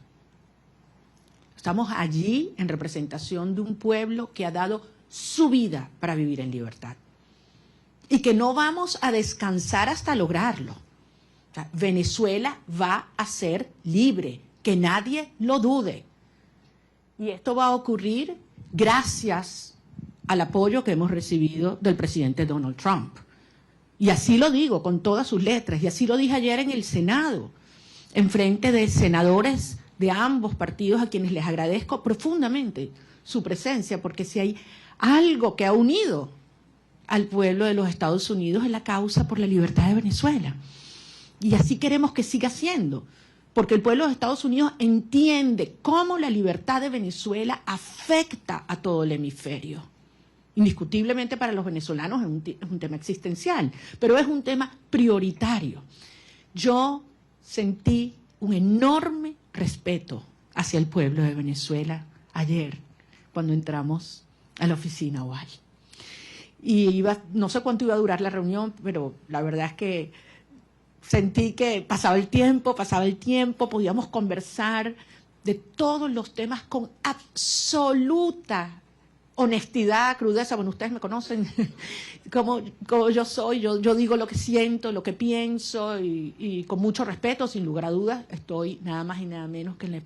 Estamos allí en representación de un pueblo que ha dado su vida para vivir en libertad. Y que no vamos a descansar hasta lograrlo. O sea, Venezuela va a ser libre, que nadie lo dude. Y esto va a ocurrir gracias al apoyo que hemos recibido del presidente Donald Trump. Y así lo digo con todas sus letras, y así lo dije ayer en el Senado, en frente de senadores de ambos partidos a quienes les agradezco profundamente su presencia, porque si hay algo que ha unido al pueblo de los Estados Unidos es la causa por la libertad de Venezuela. Y así queremos que siga siendo, porque el pueblo de Estados Unidos entiende cómo la libertad de Venezuela afecta a todo el hemisferio. Indiscutiblemente para los venezolanos es un tema existencial, pero es un tema prioritario. Yo sentí un enorme respeto hacia el pueblo de Venezuela ayer, cuando entramos a la oficina oval. Y no sé cuánto iba a durar la reunión, pero la verdad es que sentí que pasaba el tiempo, podíamos conversar de todos los temas con absoluta honestidad, crudeza. Bueno, ustedes me conocen como yo soy, yo digo lo que siento, lo que pienso y con mucho respeto, sin lugar a dudas. Estoy nada más y nada menos que en la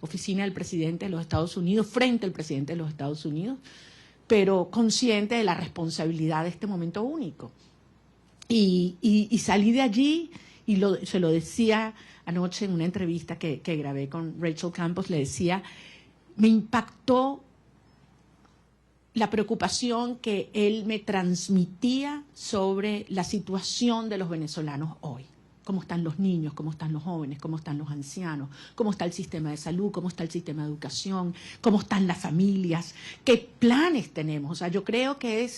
oficina del presidente de los Estados Unidos, frente al presidente de los Estados Unidos, pero consciente de la responsabilidad de este momento único. Y salí de allí y se lo decía anoche en una entrevista que grabé con Rachel Campos, le decía, me impactó la preocupación que él me transmitía sobre la situación de los venezolanos hoy. Cómo están los niños, cómo están los jóvenes, cómo están los ancianos, cómo está el sistema de salud, cómo está el sistema de educación, cómo están las familias, qué planes tenemos. O sea, yo creo que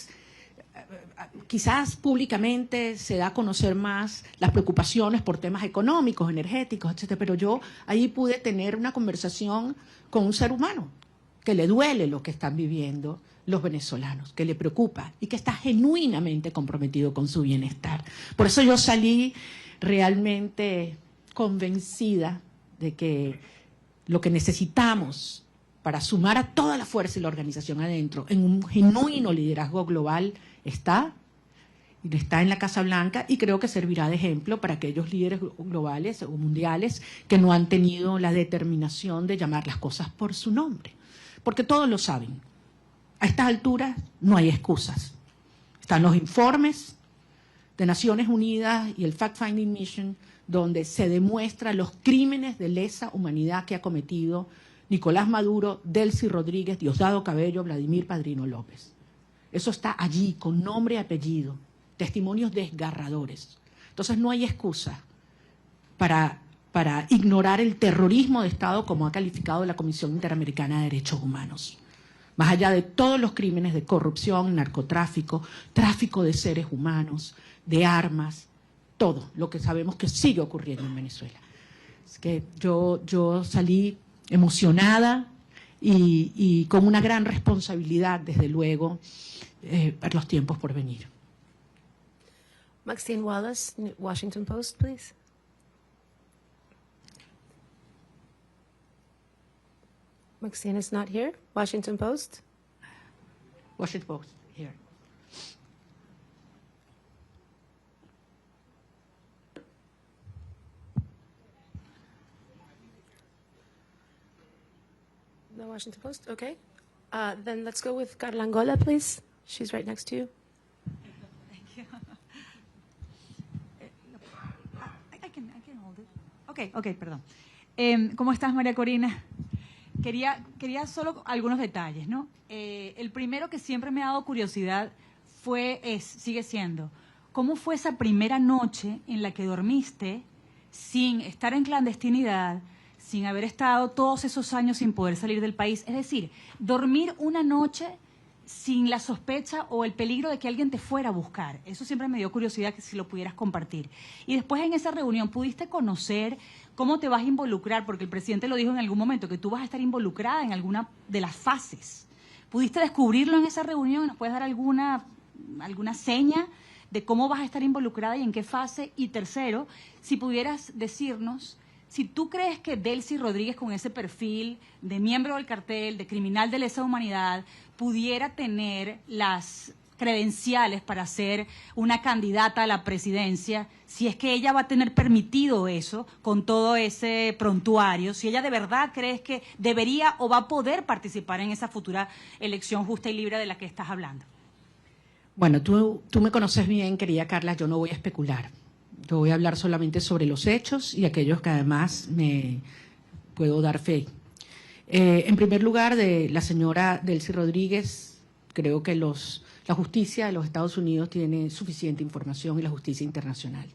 quizás públicamente se da a conocer más las preocupaciones por temas económicos, energéticos, etcétera, pero yo ahí pude tener una conversación con un ser humano que le duele lo que están viviendo los venezolanos, que le preocupa y que está genuinamente comprometido con su bienestar. Por eso yo salí realmente convencida de que lo que necesitamos para sumar a toda la fuerza y la organización adentro en un genuino liderazgo global está en la Casa Blanca, y creo que servirá de ejemplo para aquellos líderes globales o mundiales que no han tenido la determinación de llamar las cosas por su nombre, porque todos lo saben. A estas alturas no hay excusas. Están los informes de Naciones Unidas y el Fact-Finding Mission, donde se demuestran los crímenes de lesa humanidad que ha cometido Nicolás Maduro, Delcy Rodríguez, Diosdado Cabello, Vladimir Padrino López. Eso está allí, con nombre y apellido, testimonios desgarradores. Entonces no hay excusa para ignorar el terrorismo de Estado, como ha calificado la Comisión Interamericana de Derechos Humanos. Más allá de todos los crímenes de corrupción, narcotráfico, tráfico de seres humanos, de armas, todo lo que sabemos que sigue ocurriendo en Venezuela. Es que yo salí emocionada y con una gran responsabilidad, desde luego, para los tiempos por venir. Maxine Wallace, Washington Post, please. Maxine is not here. Washington Post. Washington Post, here. The Washington Post, okay. Then let's go with Carla Angola, please. She's right next to you. Thank you. I can hold it. Okay, perdón. ¿Cómo estás, María Corina? Quería solo algunos detalles, ¿no? El primero que siempre me ha dado curiosidad sigue siendo, ¿cómo fue esa primera noche en la que dormiste sin estar en clandestinidad, sin haber estado todos esos años sin poder salir del país? Es decir, dormir una noche sin la sospecha o el peligro de que alguien te fuera a buscar. Eso siempre me dio curiosidad, que si lo pudieras compartir. Y después, en esa reunión, ¿pudiste conocer cómo te vas a involucrar? Porque el presidente lo dijo en algún momento, que tú vas a estar involucrada en alguna de las fases. ¿Pudiste descubrirlo en esa reunión? ¿Nos puedes dar alguna seña de cómo vas a estar involucrada y en qué fase? Y tercero, si pudieras decirnos si tú crees que Delcy Rodríguez, con ese perfil de miembro del cartel, de criminal de lesa humanidad, pudiera tener las credenciales para ser una candidata a la presidencia, si es que ella va a tener permitido eso con todo ese prontuario, si ella de verdad crees que debería o va a poder participar en esa futura elección justa y libre de la que estás hablando. Bueno, tú me conoces bien, querida Carla, yo no voy a especular. Yo voy a hablar solamente sobre los hechos y aquellos que además me puedo dar fe. En primer lugar, de la señora Delcy Rodríguez, creo que la justicia de los Estados Unidos tiene suficiente información, y la justicia internacional.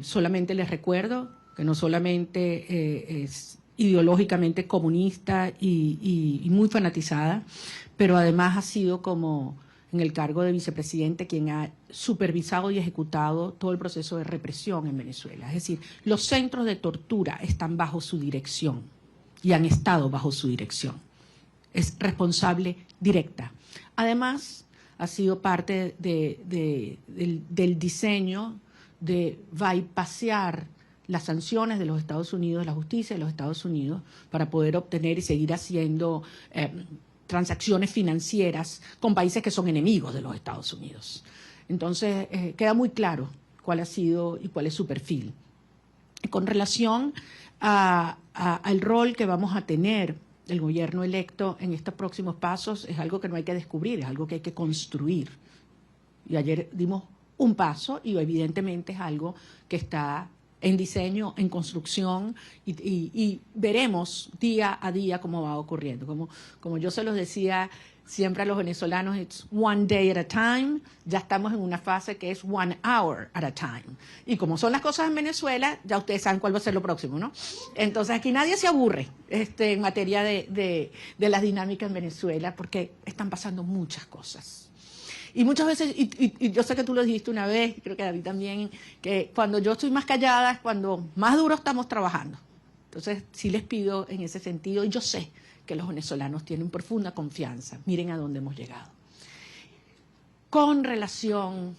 Solamente les recuerdo que no solamente es ideológicamente comunista y muy fanatizada, pero además ha sido como en el cargo de vicepresidente quien ha supervisado y ejecutado todo el proceso de represión en Venezuela. Es decir, los centros de tortura están bajo su dirección y han estado bajo su dirección. Es responsable directa. Además, ha sido parte del diseño de bypassear las sanciones de los Estados Unidos, la justicia de los Estados Unidos, para poder obtener y seguir haciendo transacciones financieras con países que son enemigos de los Estados Unidos. Entonces, queda muy claro cuál ha sido y cuál es su perfil. Con relación al rol que vamos a tener el gobierno electo en estos próximos pasos, es algo que no hay que descubrir, es algo que hay que construir. Y ayer dimos un paso y evidentemente es algo que está en diseño, en construcción, y veremos día a día cómo va ocurriendo. Como yo se los decía siempre a los venezolanos, it's one day at a time, ya estamos en una fase que es 1 hour at a time. Y como son las cosas en Venezuela, ya ustedes saben cuál va a ser lo próximo, ¿no? Entonces aquí nadie se aburre en materia de las dinámicas en Venezuela, porque están pasando muchas cosas. Y muchas veces, y yo sé que tú lo dijiste una vez, creo que David también, que cuando yo estoy más callada es cuando más duro estamos trabajando. Entonces, sí les pido en ese sentido, y yo sé que los venezolanos tienen profunda confianza. Miren a dónde hemos llegado. Con relación,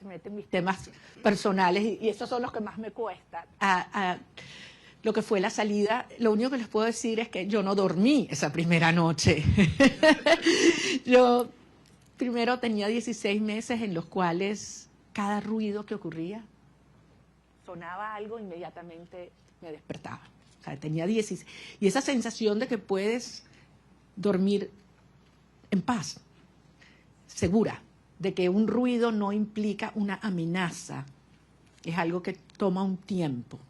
se meten mis temas personales, y esos son los que más me cuestan, a lo que fue la salida, lo único que les puedo decir es que yo no dormí esa primera noche. Yo primero tenía 16 meses en los cuales cada ruido que ocurría, sonaba algo, inmediatamente me despertaba. O sea, tenía 16. Y esa sensación de que puedes dormir en paz, segura, de que un ruido no implica una amenaza, es algo que toma un tiempo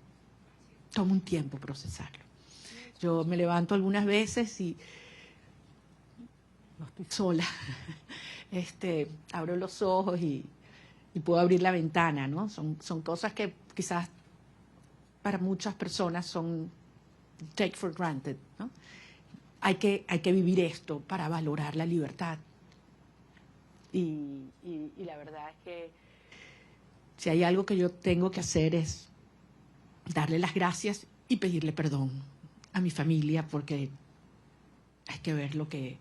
procesarlo. Yo me levanto algunas veces y no estoy sola. Abro los ojos y puedo abrir la ventana, ¿no? Son cosas que quizás para muchas personas son take for granted, ¿no? Hay que vivir esto para valorar la libertad. Y la verdad es que si hay algo que yo tengo que hacer es darle las gracias y pedirle perdón a mi familia, porque hay que ver lo que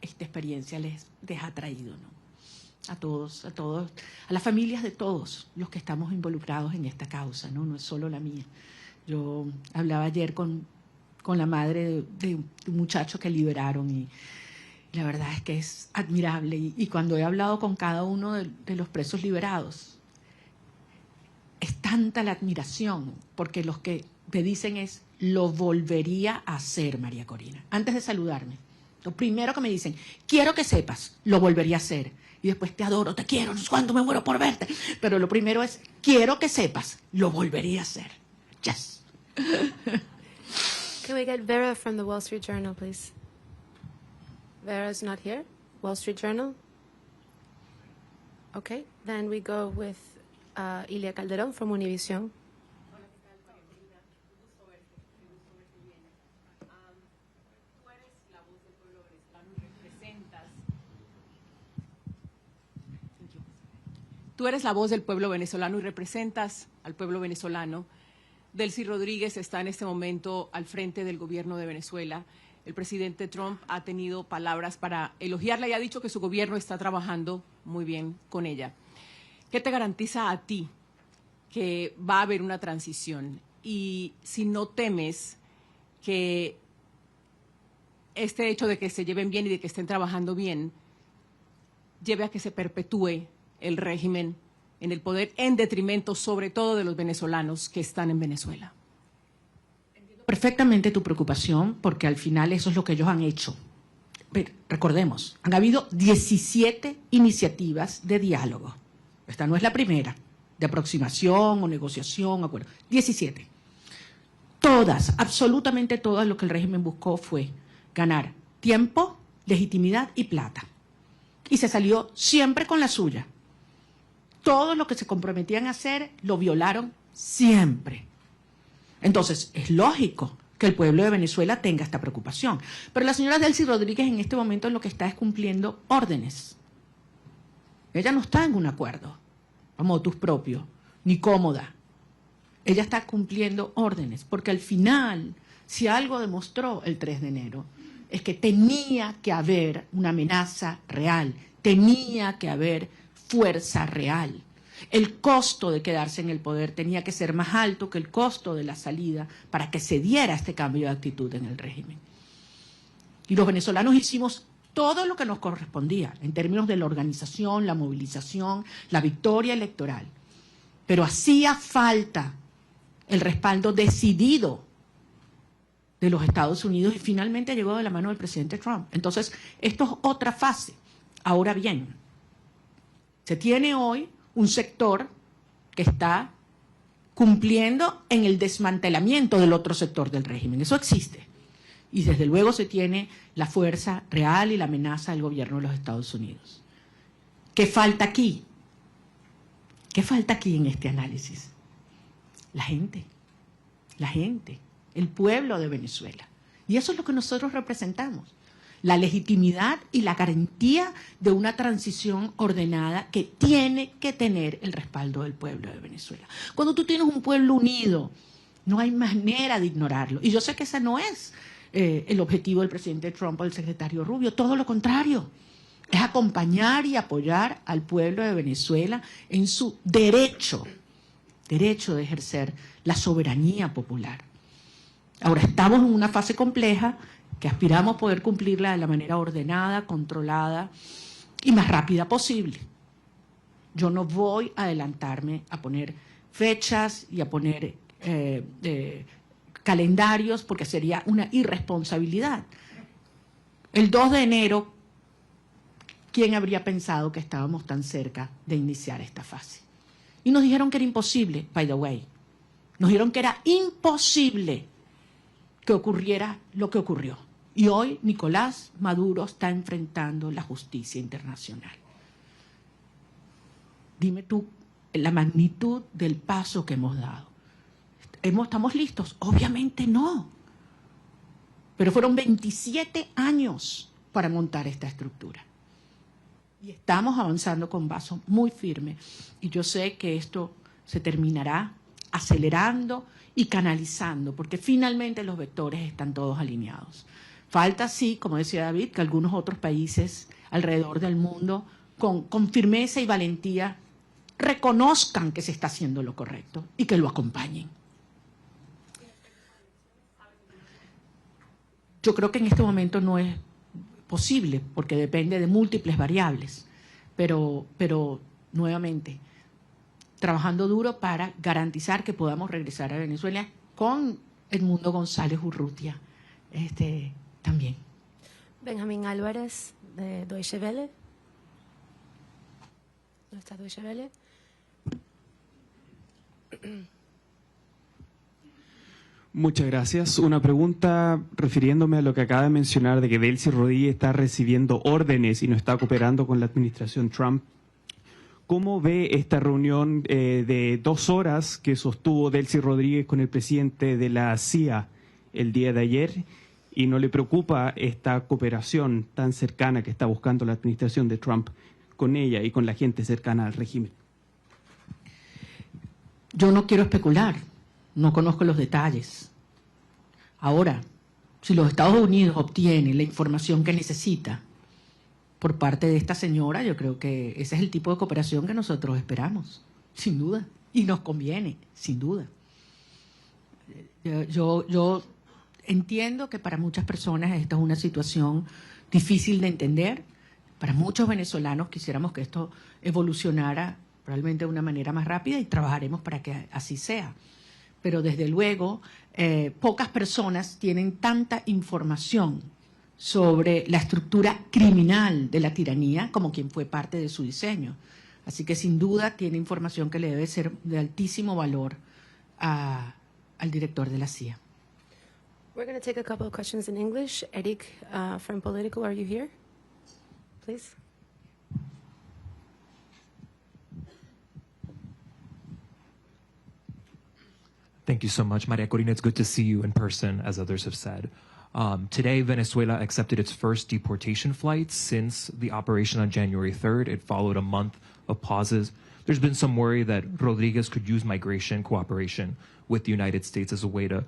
esta experiencia les ha traído, ¿no? A todos, a las familias de todos los que estamos involucrados en esta causa, ¿no? No es solo la mía. Yo hablaba ayer con la madre de un muchacho que liberaron y la verdad es que es admirable. Y cuando he hablado con cada uno de los presos liberados, es tanta la admiración, porque los que me dicen es, lo volvería a hacer, María Corina. Antes de saludarme, lo primero que me dicen, quiero que sepas, lo volvería a hacer. Y después, te adoro, te quiero, no sé cuánto me muero por verte. Pero lo primero es, quiero que sepas, lo volvería a hacer. Yes. Can we get Vera from the Wall Street Journal, please? Vera's not here. Wall Street Journal? Okay, then we go with Ilia Calderón from Univision. Tú eres la voz del pueblo venezolano y representas al pueblo venezolano. Delcy Rodríguez está en este momento al frente del gobierno de Venezuela. El presidente Trump ha tenido palabras para elogiarla y ha dicho que su gobierno está trabajando muy bien con ella. ¿Qué te garantiza a ti que va a haber una transición? Y si no temes que este hecho de que se lleven bien y de que estén trabajando bien lleve a que se perpetúe el régimen en el poder en detrimento sobre todo de los venezolanos que están en Venezuela. Entiendo perfectamente tu preocupación, porque al final eso es lo que ellos han hecho. Pero recordemos, han habido 17 iniciativas de diálogo. Esta no es la primera, de aproximación o negociación, acuerdo. 17. Todas, absolutamente todas, lo que el régimen buscó fue ganar tiempo, legitimidad y plata. Y se salió siempre con la suya. Todo lo que se comprometían a hacer lo violaron siempre. Entonces, es lógico que el pueblo de Venezuela tenga esta preocupación. Pero la señora Delcy Rodríguez en este momento lo que está es cumpliendo órdenes. Ella no está en un acuerdo a motus propio, ni cómoda. Ella está cumpliendo órdenes, porque al final, si algo demostró el 3 de enero, es que tenía que haber una amenaza real, tenía que haber fuerza real. El costo de quedarse en el poder tenía que ser más alto que el costo de la salida para que se diera este cambio de actitud en el régimen. Y los venezolanos hicimos todo lo que nos correspondía en términos de la organización, la movilización, la victoria electoral. Pero hacía falta el respaldo decidido de los Estados Unidos y finalmente llegó de la mano del presidente Trump. Entonces, esto es otra fase. Ahora bien, se tiene hoy un sector que está cumpliendo en el desmantelamiento del otro sector del régimen. Eso existe. Y desde luego se tiene la fuerza real y la amenaza del gobierno de los Estados Unidos. ¿Qué falta aquí? ¿Qué falta aquí en este análisis? La gente, el pueblo de Venezuela. Y eso es lo que nosotros representamos. La legitimidad y la garantía de una transición ordenada que tiene que tener el respaldo del pueblo de Venezuela. Cuando tú tienes un pueblo unido, no hay manera de ignorarlo. Y yo sé que ese no es el objetivo del presidente Trump o del secretario Rubio, todo lo contrario. Es acompañar y apoyar al pueblo de Venezuela en su derecho de ejercer la soberanía popular. Ahora estamos en una fase compleja que aspiramos poder cumplirla de la manera ordenada, controlada y más rápida posible. Yo no voy a adelantarme a poner fechas y a poner calendarios porque sería una irresponsabilidad. El 2 de enero, ¿quién habría pensado que estábamos tan cerca de iniciar esta fase? Y nos dijeron que era imposible, by the way. Nos dijeron que era imposible que ocurriera lo que ocurrió. Y hoy Nicolás Maduro está enfrentando la justicia internacional. Dime tú la magnitud del paso que hemos dado. ¿Estamos listos? Obviamente no. Pero fueron 27 años para montar esta estructura. Y estamos avanzando con paso muy firme. Y yo sé que esto se terminará acelerando y canalizando, porque finalmente los vectores están todos alineados. Falta, sí, como decía David, que algunos otros países alrededor del mundo, con firmeza y valentía, reconozcan que se está haciendo lo correcto y que lo acompañen. Yo creo que en este momento no es posible, porque depende de múltiples variables, pero nuevamente, trabajando duro para garantizar que podamos regresar a Venezuela con Edmundo González Urrutia también. Benjamín Álvarez, de Deutsche Welle. ¿Dónde está Deutsche Welle? Muchas gracias. Una pregunta refiriéndome a lo que acaba de mencionar de que Delcy Rodríguez está recibiendo órdenes y no está cooperando con la administración Trump. ¿Cómo ve esta reunión de 2 horas que sostuvo Delcy Rodríguez con el presidente de la CIA el día de ayer? ¿Y no le preocupa esta cooperación tan cercana que está buscando la administración de Trump con ella y con la gente cercana al régimen? Yo no quiero especular, no conozco los detalles. Ahora, si los Estados Unidos obtienen la información que necesita por parte de esta señora, yo creo que ese es el tipo de cooperación que nosotros esperamos, sin duda, y nos conviene, sin duda. Yo entiendo que para muchas personas esta es una situación difícil de entender. Para muchos venezolanos quisiéramos que esto evolucionara probablemente de una manera más rápida y trabajaremos para que así sea. Pero desde luego, pocas personas tienen tanta información sobre la estructura criminal de la tiranía como quien fue parte de su diseño. Así que sin duda tiene información que le debe ser de altísimo valor al director de la CIA. We're going to take a couple of questions in English. Eric from Politico, are you here? Please. Thank you so much, Maria Corina. It's good to see you in person, as others have said. Today, Venezuela accepted its first deportation flights since the operation on January 3rd. It followed a month of pauses. There's been some worry that Rodriguez could use migration cooperation with the United States as a way to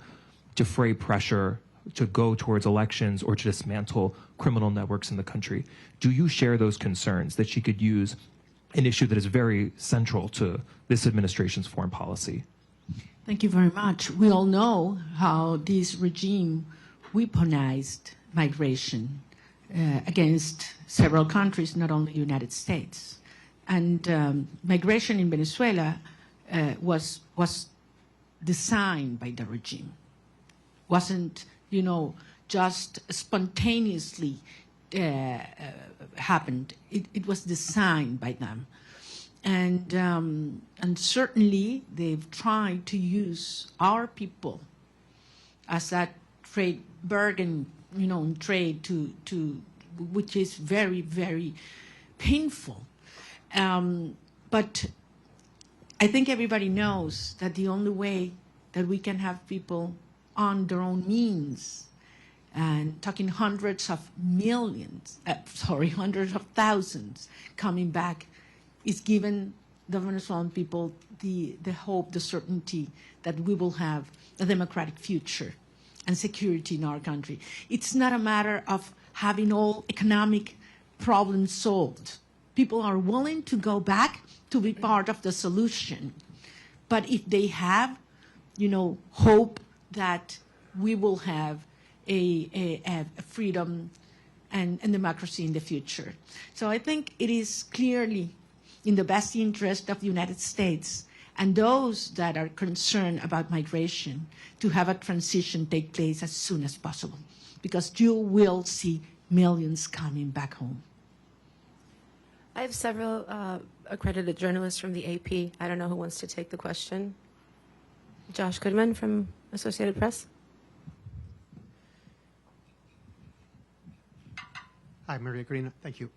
fray pressure to go towards elections or to dismantle criminal networks in the country. Do you share those concerns that she could use an issue that is very central to this administration's foreign policy? Thank you very much. We all know how this regime weaponized migration against several countries, not only the United States. And migration in Venezuela was designed by the regime. Wasn't, just spontaneously happened. It was designed by them. And certainly they've tried to use our people as that trade bargain, in trade to which is very, very painful. But I think everybody knows that the only way that we can have people on their own means, and talking hundreds of thousands coming back, is given the Venezuelan people the hope, the certainty that we will have a democratic future and security in our country. It's not a matter of having all economic problems solved. People are willing to go back to be part of the solution. But if they have, hope that we will have a freedom and democracy in the future. So I think it is clearly in the best interest of the United States and those that are concerned about migration to have a transition take place as soon as possible, because you will see millions coming back home. I have several accredited journalists from the AP. I don't know who wants to take the question. Josh Goodman from Associated Press. Hi, Maria Corina. Thank you.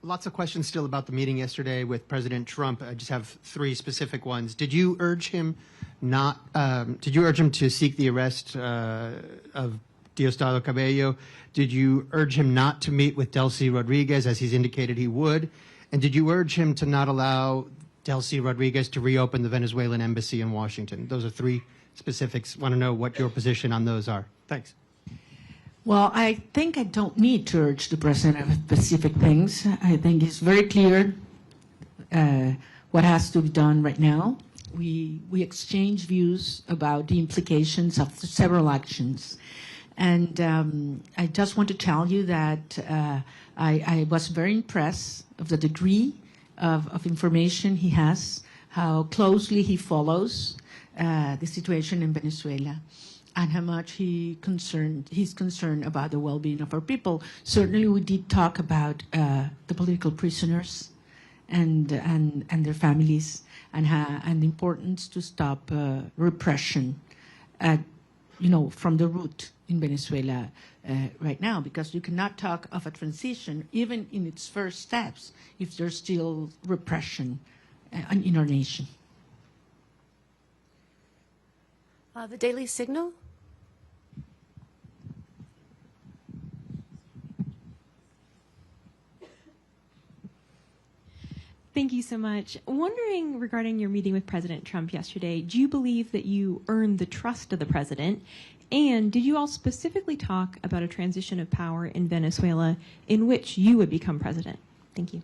Lots of questions still about the meeting yesterday with President Trump. I just have three specific ones. Did you urge him to seek the arrest of Diosdado Cabello? Did you urge him not to meet with Delcy Rodriguez, as he's indicated he would? And did you urge him to not allow Delcy Rodriguez to reopen the Venezuelan embassy in Washington? Those are three specifics. Want to know what your position on those are. Thanks. Well, I think I don't need to urge the president of specific things. I think it's very clear what has to be done right now. We exchange views about the implications of several actions. And I just want to tell you that I was very impressed of the degree of information he has, how closely he follows the situation in Venezuela, and how much he's concerned about the well-being of our people. Certainly, we did talk about the political prisoners and their families, and the importance to stop repression from the root in Venezuela right now, because you cannot talk of a transition, even in its first steps, if there's still repression in our nation. The Daily Signal. Thank you so much. Wondering regarding your meeting with President Trump yesterday, do you believe that you earned the trust of the president? And did you all specifically talk about a transition of power in Venezuela in which you would become president? Thank you.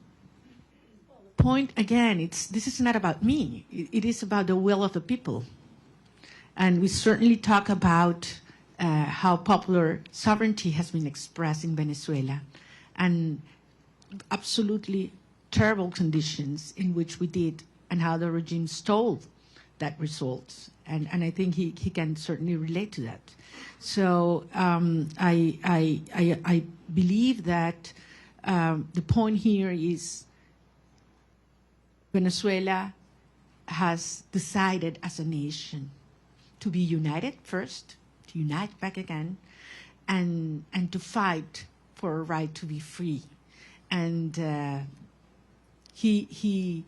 Point again, this is not about me. It is about the will of the people. And we certainly talk about how popular sovereignty has been expressed in Venezuela, and absolutely terrible conditions in which we did, and how the regime stole that result. And I think he can certainly relate to that. So I believe that the point here is Venezuela has decided as a nation to be united first, to unite back again, and to fight for a right to be free. And he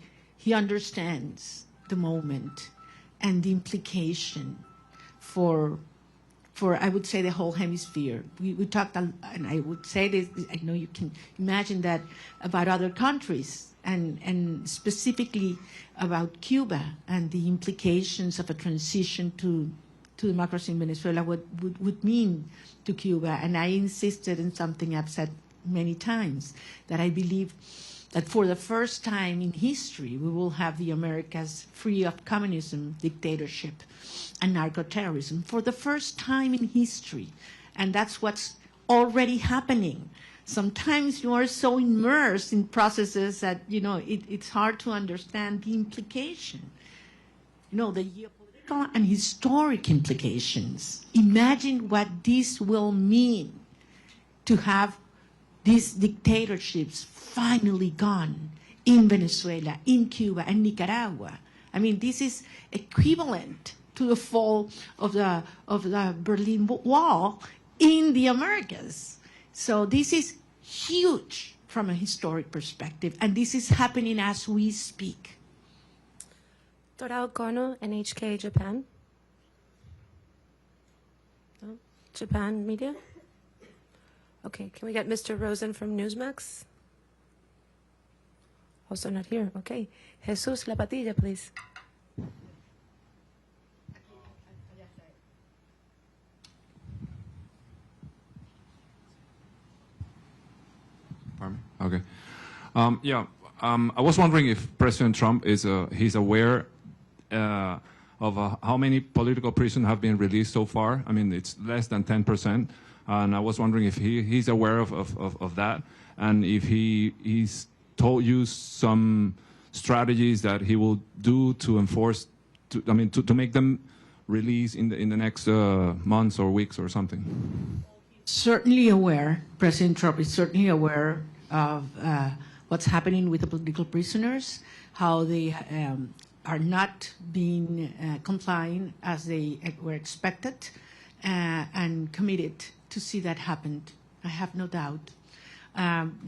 understands the moment and the implication for I would say the whole hemisphere. We talked, and I would say this, I know you can imagine that about other countries, and specifically about Cuba and the implications of a transition to democracy in Venezuela, what would mean to Cuba. And I insisted in something I've said many times, that I believe that for the first time in history, we will have the Americas free of communism, dictatorship, and narco-terrorism, for the first time in history. And that's what's already happening. Sometimes you are so immersed in processes that, it's hard to understand the implication. The geopolitical and historic implications. Imagine what this will mean to have these dictatorships finally gone in Venezuela, in Cuba, and Nicaragua. I mean, this is equivalent to the fall of the Berlin Wall in the Americas. So this is huge from a historic perspective, and this is happening as we speak. Torao Kono, NHK Japan. No? Japan media? Okay, can we get Mr. Rosen from Newsmax? Also not here. Okay. Jesus Lapatilla, please. Pardon me? Okay. I was wondering if President Trump he's aware of how many political prisoners have been released so far. I mean, it's less than 10%. And I was wondering if he's aware of that, and if he's told you some strategies that he will do to enforce, to make them release in the next months or weeks or something. Certainly aware. President Trump is certainly aware of what's happening with the political prisoners, how they are not being complying as they were expected, and committed to see that happen. I have no doubt.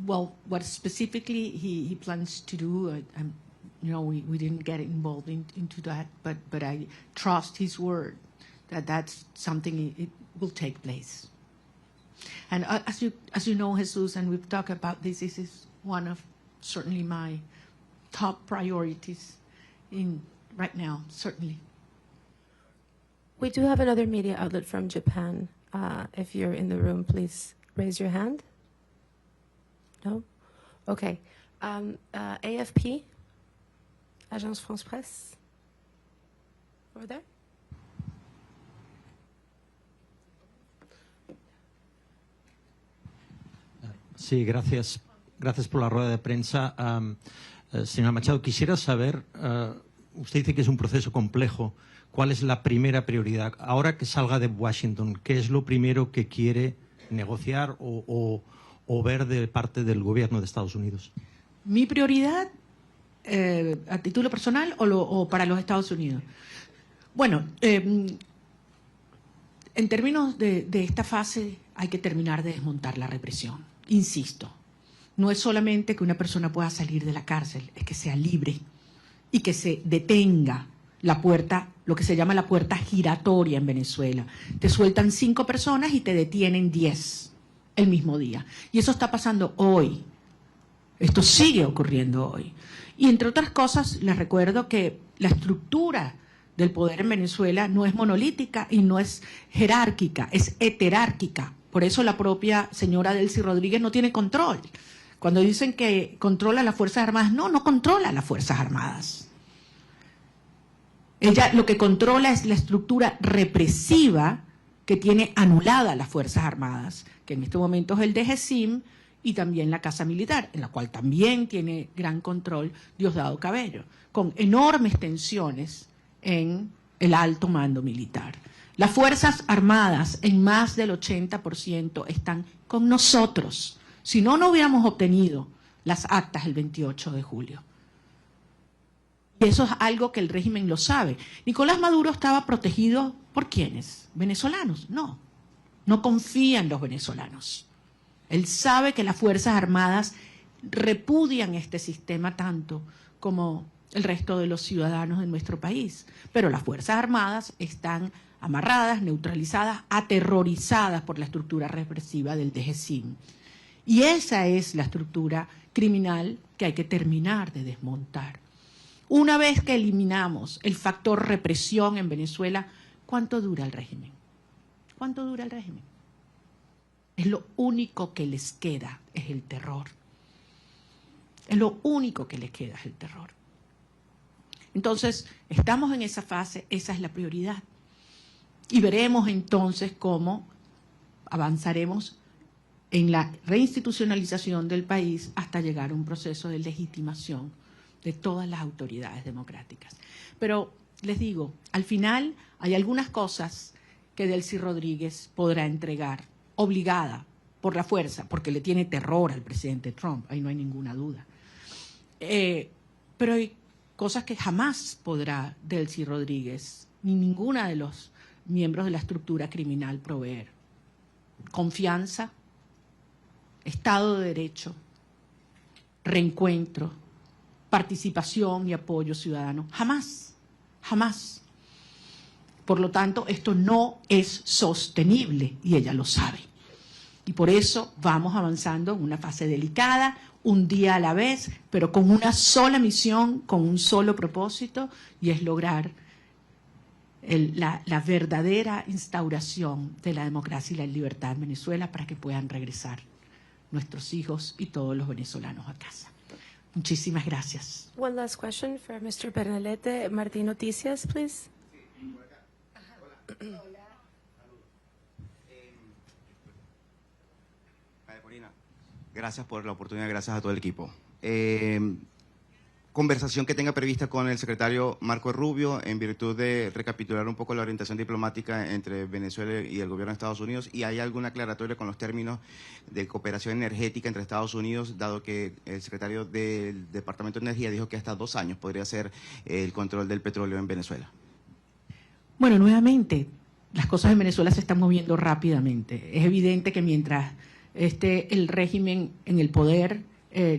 Well, what specifically he plans to do, we didn't get involved into that, but I trust his word that that's something it will take place. And as you know, Jesus, and we've talked about this is one of certainly my top priorities right now, certainly. We do have another media outlet from Japan. If you're in the room, please raise your hand. No? Okay. AFP, Agence France Presse. Over there. Sí, gracias. Gracias por la rueda de prensa. Señora Machado, quisiera saber, usted dice que es un proceso complejo. ¿Cuál es la primera prioridad? Ahora que salga de Washington, ¿qué es lo primero que quiere negociar o ver de parte del gobierno de Estados Unidos? Mi prioridad, a título personal o para los Estados Unidos. Bueno, en términos de esta fase hay que terminar de desmontar la represión. Insisto, no es solamente que una persona pueda salir de la cárcel, es que sea libre y que se detenga la puerta, lo que se llama la puerta giratoria en Venezuela. Te sueltan 5 personas y te detienen 10 el mismo día. Y eso está pasando hoy. Esto sigue ocurriendo hoy. Y entre otras cosas, les recuerdo que la estructura del poder en Venezuela no es monolítica y no es jerárquica, es heterárquica. Por eso la propia señora Delcy Rodríguez no tiene control. Cuando dicen que controla las Fuerzas Armadas, no controla las Fuerzas Armadas. Ella lo que controla es la estructura represiva que tiene anulada las Fuerzas Armadas, que en este momento es el DGCIM y también la Casa Militar, en la cual también tiene gran control Diosdado Cabello, con enormes tensiones en el alto mando militar. Las Fuerzas Armadas, en más del 80%, están con nosotros. Si no, no hubiéramos obtenido las actas el 28 de julio. Y eso es algo que el régimen lo sabe. Nicolás Maduro estaba protegido ¿por quiénes? ¿Venezolanos? No, no confía en los venezolanos. Él sabe que las Fuerzas Armadas repudian este sistema tanto como el resto de los ciudadanos de nuestro país. Pero las Fuerzas Armadas están amarradas, neutralizadas, aterrorizadas por la estructura represiva del DGCIM. Y esa es la estructura criminal que hay que terminar de desmontar. Una vez que eliminamos el factor represión en Venezuela, ¿cuánto dura el régimen? ¿Cuánto dura el régimen? Es lo único que les queda, es el terror. Es lo único que les queda, es el terror. Entonces, estamos en esa fase, esa es la prioridad. Y veremos entonces cómo avanzaremos en la reinstitucionalización del país hasta llegar a un proceso de legitimación de todas las autoridades democráticas. Pero les digo, al final hay algunas cosas que Delcy Rodríguez podrá entregar, obligada por la fuerza, porque le tiene terror al presidente Trump, ahí no hay ninguna duda. Pero hay cosas que jamás podrá Delcy Rodríguez ni ninguna de los miembros de la estructura criminal proveer. Confianza, Estado de Derecho, reencuentro, participación y apoyo ciudadano. Jamás, jamás. Por lo tanto, esto no es sostenible y ella lo sabe. Y por eso vamos avanzando en una fase delicada, un día a la vez, pero con una sola misión, con un solo propósito, y es lograr la verdadera instauración de la democracia y la libertad en Venezuela para que puedan regresar nuestros hijos y todos los venezolanos a casa. Muchísimas gracias. One last question for Mr. Bernalete. Martín Noticias, please. María Corina, gracias por la oportunidad, gracias a todo el equipo. Conversación que tenga prevista con el secretario Marco Rubio en virtud de recapitular un poco la orientación diplomática entre Venezuela y el gobierno de Estados Unidos, y hay alguna aclaratoria con los términos de cooperación energética entre Estados Unidos, dado que el secretario del Departamento de Energía dijo que hasta 2 años podría ser el control del petróleo en Venezuela. Bueno, nuevamente, las cosas en Venezuela se están moviendo rápidamente. Es evidente que mientras esté el régimen en el poder,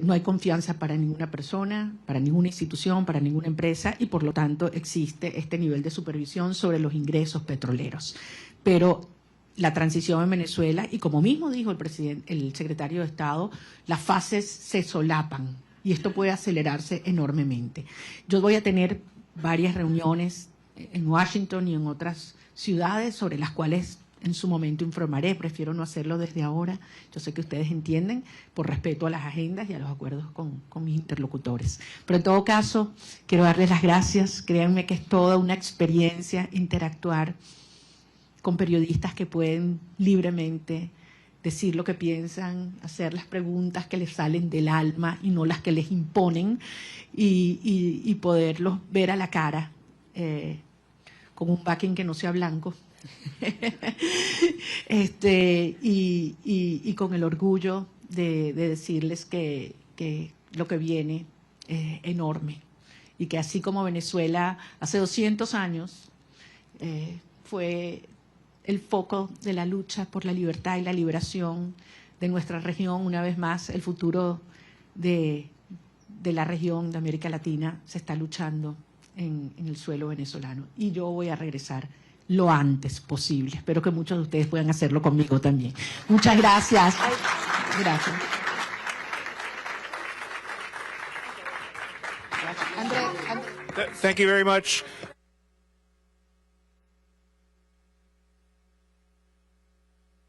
no hay confianza para ninguna persona, para ninguna institución, para ninguna empresa, y por lo tanto existe este nivel de supervisión sobre los ingresos petroleros. Pero la transición en Venezuela, y como mismo dijo el secretario de Estado, las fases se solapan y esto puede acelerarse enormemente. Yo voy a tener varias reuniones en Washington y en otras ciudades sobre las cuales en su momento informaré, prefiero no hacerlo desde ahora. Yo sé que ustedes entienden, por respeto a las agendas y a los acuerdos con mis interlocutores. Pero en todo caso, quiero darles las gracias. Créanme que es toda una experiencia interactuar con periodistas que pueden libremente decir lo que piensan, hacer las preguntas que les salen del alma y no las que les imponen, y poderlos ver a la cara con un backing que no sea blanco. Y con el orgullo de decirles que lo que viene es enorme y que así como Venezuela hace 200 años fue el foco de la lucha por la libertad y la liberación de nuestra región, una vez más el futuro de la región de América Latina se está luchando en el suelo venezolano, y yo voy a regresar lo antes posible. Espero que muchos de ustedes puedan hacerlo conmigo también. Muchas gracias. Gracias. Thank you very much.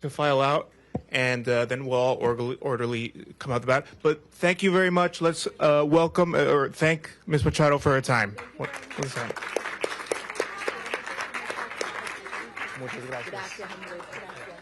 To file out, and then we'll all orderly come out the back. But thank you very much. Let's welcome or thank Ms. Machado for her time. What's that? Muchas gracias. Gracias, Andrés. Gracias.